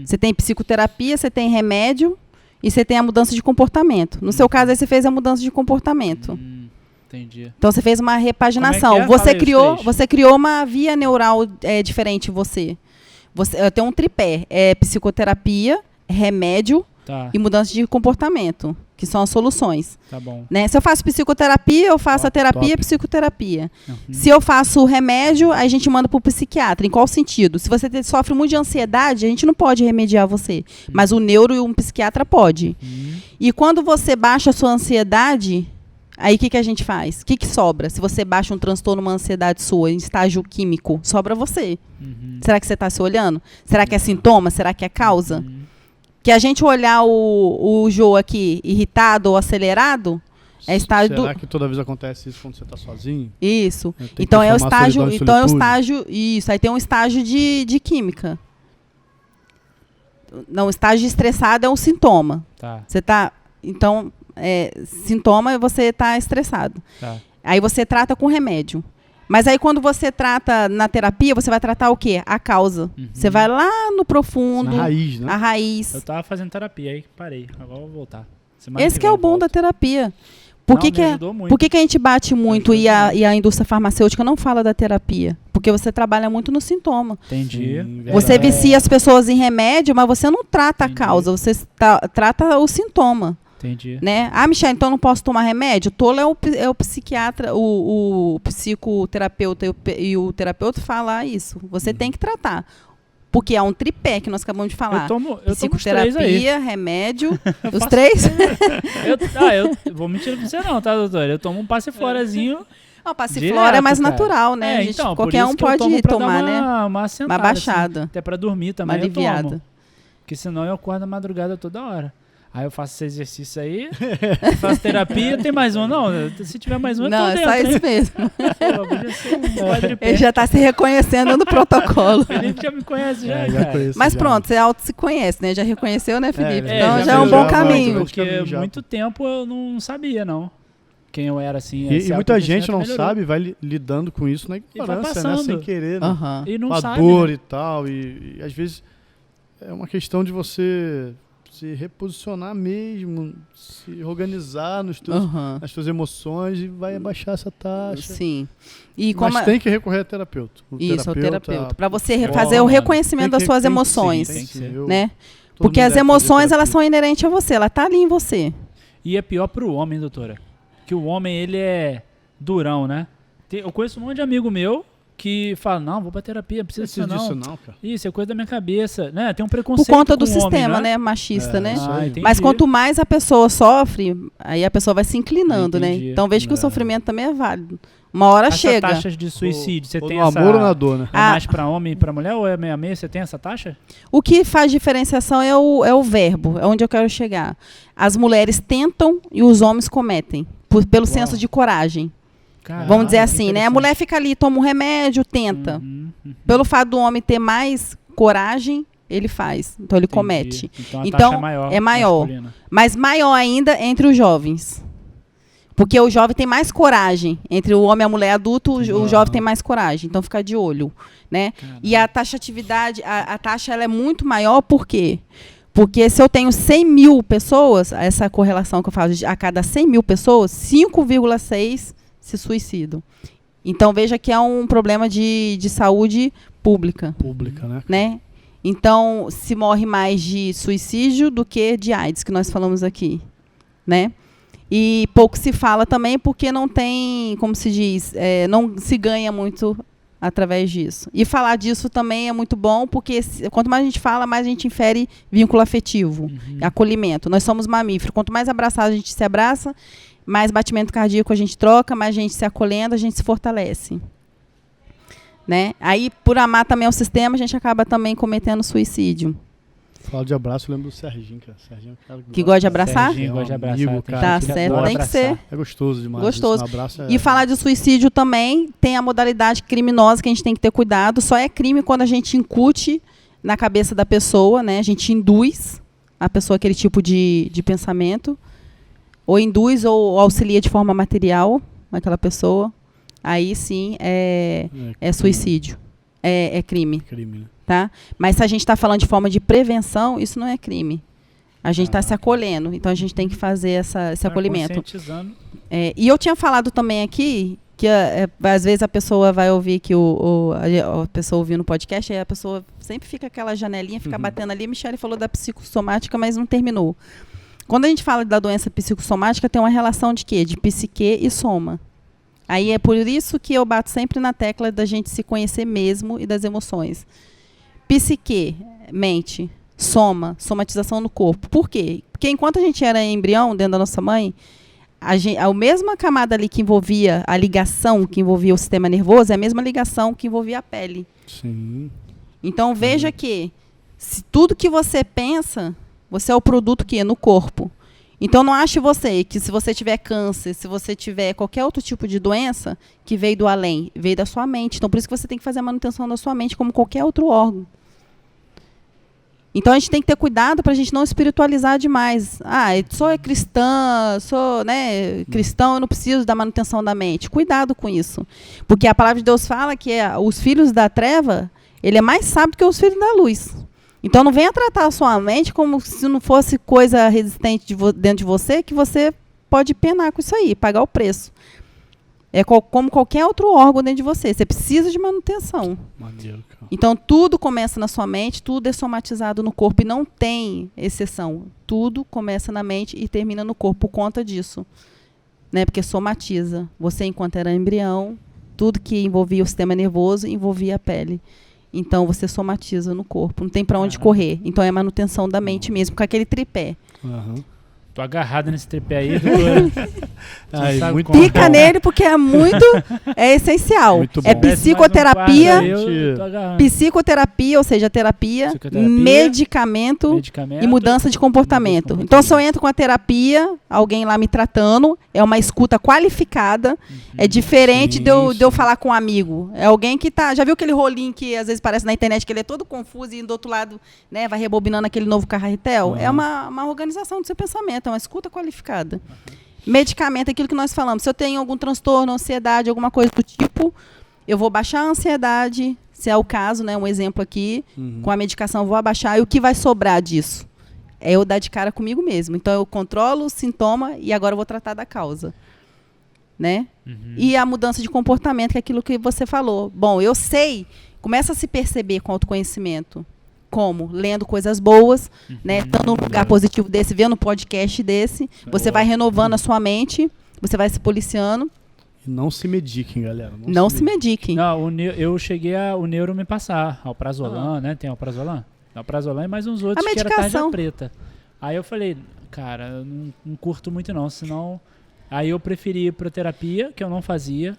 Você tem psicoterapia, você tem remédio e você tem a mudança de comportamento. No seu caso, aí você fez a mudança de comportamento. Entendi. Então você fez uma repaginação. Como é que é? Fala aí os três. Você criou uma via neural diferente em você. Você tem um tripé, psicoterapia, remédio Tá, e mudança de comportamento, que são as soluções. tá bom. Né? Se eu faço psicoterapia, eu faço a terapia e top. psicoterapia. Uhum. Se eu faço remédio, aí a gente manda para o psiquiatra. Em qual sentido? Se você sofre muito de ansiedade, a gente não pode remediar você. Mas o neuro e um psiquiatra pode. E quando você baixa a sua ansiedade, aí o que a gente faz? O que sobra? Se você baixa um transtorno, uma ansiedade sua, em estágio químico, sobra você. Será que você está se olhando? Será que é sintoma? Será que é causa? Que a gente olhar o Jô aqui irritado ou acelerado, é estágio Será que toda vez acontece isso quando você tá sozinho? Isso. Tem que Então é o transformar a estágio. solidão em Então é o solitude? estágio. Isso. Aí tem um estágio de química. Não, o estágio estressado é um sintoma. Tá, Você tá. Então, sintoma é você tá estressado. tá. Aí você trata com remédio. Mas aí quando você trata na terapia, você vai tratar o quê? A causa. Você vai lá no profundo, Na raiz, né? a raiz. Eu tava fazendo terapia, aí parei. Agora eu vou voltar. Semana Esse que vem é o eu bom volto. da terapia. Por Não, que, me que, ajudou muito. por que a gente bate muito ajudou e a indústria farmacêutica não fala da terapia? Porque você trabalha muito no sintoma. Entendi. Sim, Você verdade. vicia as pessoas em remédio, mas você não trata Entendi. a causa, você trata o sintoma. Entendi. Né? Ah, Michelle, então eu não posso tomar remédio? Tolo é o psiquiatra, o psicoterapeuta e o terapeuta falar isso. Você tem que tratar. Porque é um tripé que nós acabamos de falar. Eu tomo os três aí. Psicoterapia, remédio, os três? Eu vou mentir pra você não, tá, doutor? Eu tomo um passeforazinho. O passiflora é mais cara. natural, né? A gente, Então, por qualquer isso um que eu pode tomo pra tomar, dar né? uma assentada, Uma baixada. assim. Até pra dormir Uma também eu aliviada. tomo. Porque senão eu acordo na madrugada toda hora. Aí eu faço esse exercício aí, faço terapia, tem mais um? Não, se tiver mais um, eu tô Não, é dentro. só hein? isso mesmo. Pô, podia ser um quadripé. Ele já está se reconhecendo no protocolo. O Felipe já me conhece já, Já cara. conheço, Mas já. pronto, você auto se conhece, né? Já reconheceu, né, Felipe? É, Então já já é um fez, bom já caminho. vai. Porque caminho já, muito tempo eu não sabia, não. Quem eu era, assim. E esse muita autoconhecimento gente não melhorou. sabe, vai lidando com isso na ignorância, né? passando. Sem querer, né? Aham. E não Com a sabe, dor né? e tal. E às vezes é uma questão de você se reposicionar mesmo, se organizar nas tuas emoções e vai abaixar essa taxa. Sim. Mas tem que recorrer a terapeuta. Ao terapeuta. Para você fazer o reconhecimento das suas emoções. Né? Porque as emoções, elas são inerentes a você, ela tá ali em você. E é pior pro homem, doutora. Que o homem, ele é durão, né? Eu conheço um monte de amigo meu que fala, não, vou pra terapia, não precisa disso não, cara. Isso é coisa da minha cabeça, né? Tem um preconceito por conta do com o sistema, homem, né? Machista, né? Mas quanto mais a pessoa sofre, aí a pessoa vai se inclinando, né? Então veja que o sofrimento também é válido. Uma hora chega. Essa taxa de suicídio, você tem no amor ou na dor, né? É mais pra homem e pra mulher ou é meio a meio? Você tem essa taxa? O que faz diferenciação é o verbo, é onde eu quero chegar. As mulheres tentam e os homens cometem, pelo senso de coragem. Caramba, vamos dizer assim, né? A mulher fica ali, toma um remédio, tenta. Pelo fato do homem ter mais coragem, ele faz. Então ele comete. Então a taxa é maior. Mas maior ainda entre os jovens. Porque o jovem tem mais coragem. Entre o homem e a mulher adulto, o jovem tem mais coragem. Então fica de olho, né? E a taxatividade, a taxa ela é muito maior, por quê? Porque se eu tenho 100 mil pessoas, essa correlação que eu faço, a cada 100 mil pessoas, 5,6 se suicidam. Então veja que é um problema de saúde pública. Né? Então se morre mais de suicídio do que de AIDS, que nós falamos aqui. Né? E pouco se fala também porque não tem, como se diz, não se ganha muito através disso. E falar disso também é muito bom, porque quanto mais a gente fala, mais a gente infere vínculo afetivo, acolhimento. Nós somos mamíferos. Quanto mais abraçado a gente se abraça, mais batimento cardíaco a gente troca, mais a gente se acolhendo, a gente se fortalece. Né? Aí, por amar também o sistema, a gente acaba também cometendo suicídio. Falar de abraço, eu lembro do Serginho, cara. Serginho é um cara que gosta de abraçar? Serginho gosta de abraçar. Amigo, cara, tá certo, tem que ser. É gostoso demais. Gostoso. E falar de suicídio também, tem a modalidade criminosa que a gente tem que ter cuidado. Só é crime quando a gente incute na cabeça da pessoa, né? A gente induz a pessoa aquele tipo de pensamento. Ou induz ou auxilia de forma material aquela pessoa. Aí sim é suicídio. É crime. Né? Tá? Mas se a gente está falando de forma de prevenção, isso não é crime. A gente está se acolhendo. Então a gente tem que fazer esse acolhimento. E eu tinha falado também aqui que às vezes a pessoa vai ouvir que a pessoa ouvindo o podcast, aí a pessoa sempre fica aquela janelinha, fica batendo ali. Michele falou da psicossomática, mas não terminou. Quando a gente fala da doença psicossomática, tem uma relação de quê? De psique e soma. Aí é por isso que eu bato sempre na tecla da gente se conhecer mesmo e das emoções. Psique, mente, somatização no corpo. Por quê? Porque enquanto a gente era embrião dentro da nossa mãe, a mesma camada ali que envolvia a ligação, que envolvia o sistema nervoso, é a mesma ligação que envolvia a pele. Sim. Então veja que se tudo que você pensa, você é o produto que é no corpo. Então não ache você que se você tiver câncer, se você tiver qualquer outro tipo de doença que veio do além, veio da sua mente. Então por isso que você tem que fazer a manutenção da sua mente como qualquer outro órgão. Então a gente tem que ter cuidado para a gente não espiritualizar demais. Eu sou cristã, sou cristão, eu não preciso da manutenção da mente. Cuidado com isso. Porque a palavra de Deus fala que os filhos da treva, ele é mais sábio que os filhos da luz. Então não venha tratar a sua mente como se não fosse coisa resistente dentro de você, que você pode penar com isso aí, pagar o preço. É como qualquer outro órgão dentro de você. Você precisa de manutenção. Maneiro, cara. Então tudo começa na sua mente, tudo é somatizado no corpo e não tem exceção. Tudo começa na mente e termina no corpo por conta disso. Né? Porque somatiza. Você, enquanto era embrião, tudo que envolvia o sistema nervoso envolvia a pele. Então você somatiza no corpo, não tem para onde correr. Então é manutenção da mente mesmo, com aquele tripé. Tô agarrado nesse tripé aí, doutora. Fica nele porque é essencial. Muito bom. É psicoterapia, psicoterapia, ou seja, terapia, medicamento e mudança de comportamento. Então, se eu entro com a terapia, alguém lá me tratando, é uma escuta qualificada, é diferente de eu falar com um amigo. É alguém que tá... Já viu aquele rolinho que às vezes parece na internet que ele é todo confuso e do outro lado, né, vai rebobinando aquele novo carretel? É uma organização do seu pensamento, é uma escuta qualificada. Medicamento, aquilo que nós falamos. Se eu tenho algum transtorno, ansiedade, alguma coisa do tipo, eu vou baixar a ansiedade, se é o caso, né, um exemplo aqui, com a medicação eu vou abaixar, e o que vai sobrar disso? é eu dar de cara comigo mesmo. Então eu controlo o sintoma e agora eu vou tratar da causa. Né? E a mudança de comportamento, que é aquilo que você falou. Bom, eu sei, começa a se perceber com autoconhecimento. Como? Lendo coisas boas, né? Estando num lugar positivo desse, vendo um podcast desse, você vai renovando a sua mente, você vai se policiando. E não se mediquem, galera. Não se mediquem. Não, eu cheguei o neuro me passar. Alprazolam, né? Tem alprazolam? Alprazolam e mais uns outros que era tarja preta. Aí eu falei, cara, eu não curto muito não, senão... Aí eu preferi ir pra terapia, que eu não fazia.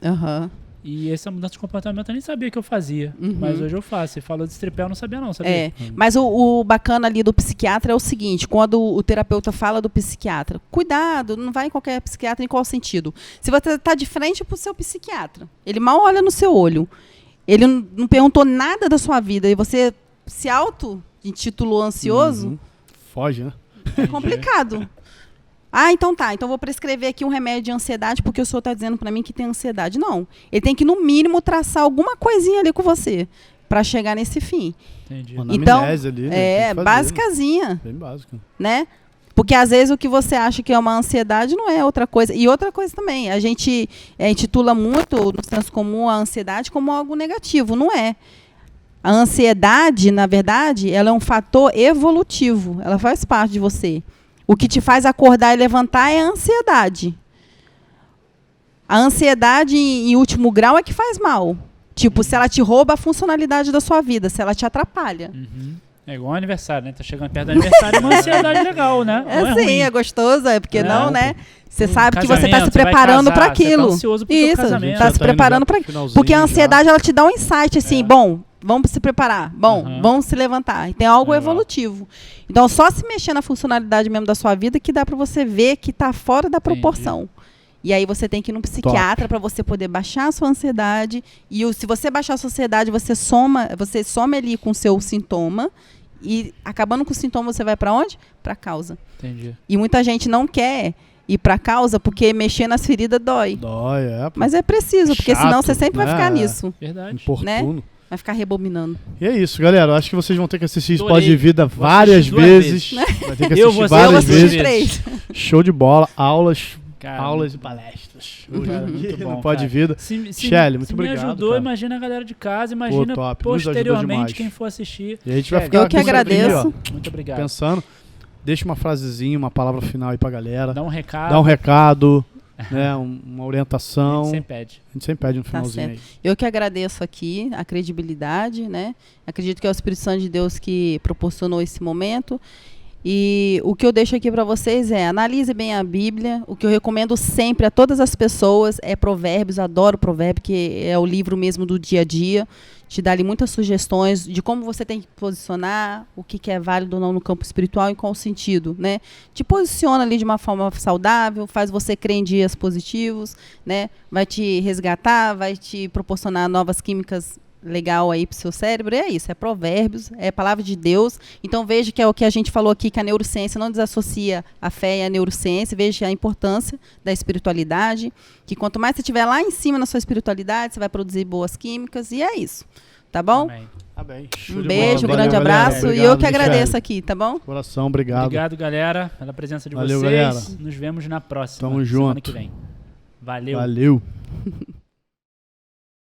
E essa mudança de comportamento eu nem sabia que eu fazia. Mas hoje eu faço. Você falou de estripé, eu não sabia não, sabia? Mas o bacana ali do psiquiatra é o seguinte, quando o terapeuta fala do psiquiatra, cuidado, não vai em qualquer psiquiatra em qual sentido. Se você está de frente pro seu psiquiatra, ele mal olha no seu olho, ele não perguntou nada da sua vida e você se auto-intitulou ansioso, foge, né? É complicado. Então tá, então vou prescrever aqui um remédio de ansiedade porque o senhor está dizendo para mim que tem ansiedade. Não, ele tem que no mínimo traçar alguma coisinha ali com você para chegar nesse fim. Entendi. Então, ali, basicazinha. Bem básico. Né? Porque às vezes o que você acha que é uma ansiedade não é outra coisa. E outra coisa também, a gente intitula muito no senso comum a ansiedade como algo negativo, não é. A ansiedade, na verdade, ela é um fator evolutivo, ela faz parte de você. O que te faz acordar e levantar é a ansiedade. A ansiedade, em último grau, é que faz mal. Tipo, se ela te rouba a funcionalidade da sua vida, se ela te atrapalha. É igual aniversário, né? Tá chegando perto do aniversário, é uma ansiedade legal, né? Sim, é gostoso, porque não, né? Você sabe que você está se preparando para aquilo. Tá ansioso pro seu casamento. Está se preparando para aquilo. Porque a ansiedade, ela te dá um insight, assim, bom, vamos se preparar, vamos se levantar. E tem algo evolutivo. Então, só se mexer na funcionalidade mesmo da sua vida que dá para você ver que está fora da proporção. E aí você tem que ir num psiquiatra para você poder baixar a sua ansiedade. E se você baixar a sua ansiedade, você some ali com o seu sintoma. E acabando com o sintoma, você vai para onde? Para a causa. Entendi. E muita gente não quer ir para a causa porque mexer nas feridas dói. Dói, Mas é preciso, porque senão você sempre vai ficar nisso. Verdade. Importuno. Né? Vai ficar rebobinando. E é isso, galera. Eu acho que vocês vão ter que assistir Esporte de Vida várias vezes. Vai ter que assistir várias vezes. Show de bola. Aulas e palestras. Muito bom, no Pode Vida. Shelly, muito obrigado. Me ajudou, cara. Imagina a galera de casa, imagina posteriormente quem for assistir. E a gente vai ficar eu que agradeço. Aqui, muito obrigado. Pensando. Deixa uma frasezinha, uma palavra final aí pra galera. Dá um recado. Né, uma orientação. A gente sempre pede no finalzinho aí. Eu que agradeço aqui a credibilidade, né? Acredito que é o Espírito Santo de Deus que proporcionou esse momento. E o que eu deixo aqui para vocês é, analise bem a Bíblia. O que eu recomendo sempre a todas as pessoas é Provérbios. Adoro Provérbios, que é o livro mesmo do dia a dia. Te dá ali muitas sugestões de como você tem que posicionar, o que é válido ou não no campo espiritual, em qual sentido, né? Te posiciona ali de uma forma saudável, faz você crer em dias positivos, né? Vai te resgatar, vai te proporcionar novas químicas legal aí pro seu cérebro. É isso, é Provérbios, é palavra de Deus. Então veja que é o que a gente falou aqui, que a neurociência não desassocia a fé e a neurociência. Veja a importância da espiritualidade, que quanto mais você estiver lá em cima na sua espiritualidade, você vai produzir boas químicas, e é isso, tá bom? Amém. Tá bem. Um beijo, um grande abraço, obrigado, e eu que agradeço aqui, tá bom? Coração, obrigado. Obrigado, galera, pela presença de Valeu, vocês. galera. Nos vemos na próxima Tamo semana junto. que vem. Valeu. Valeu.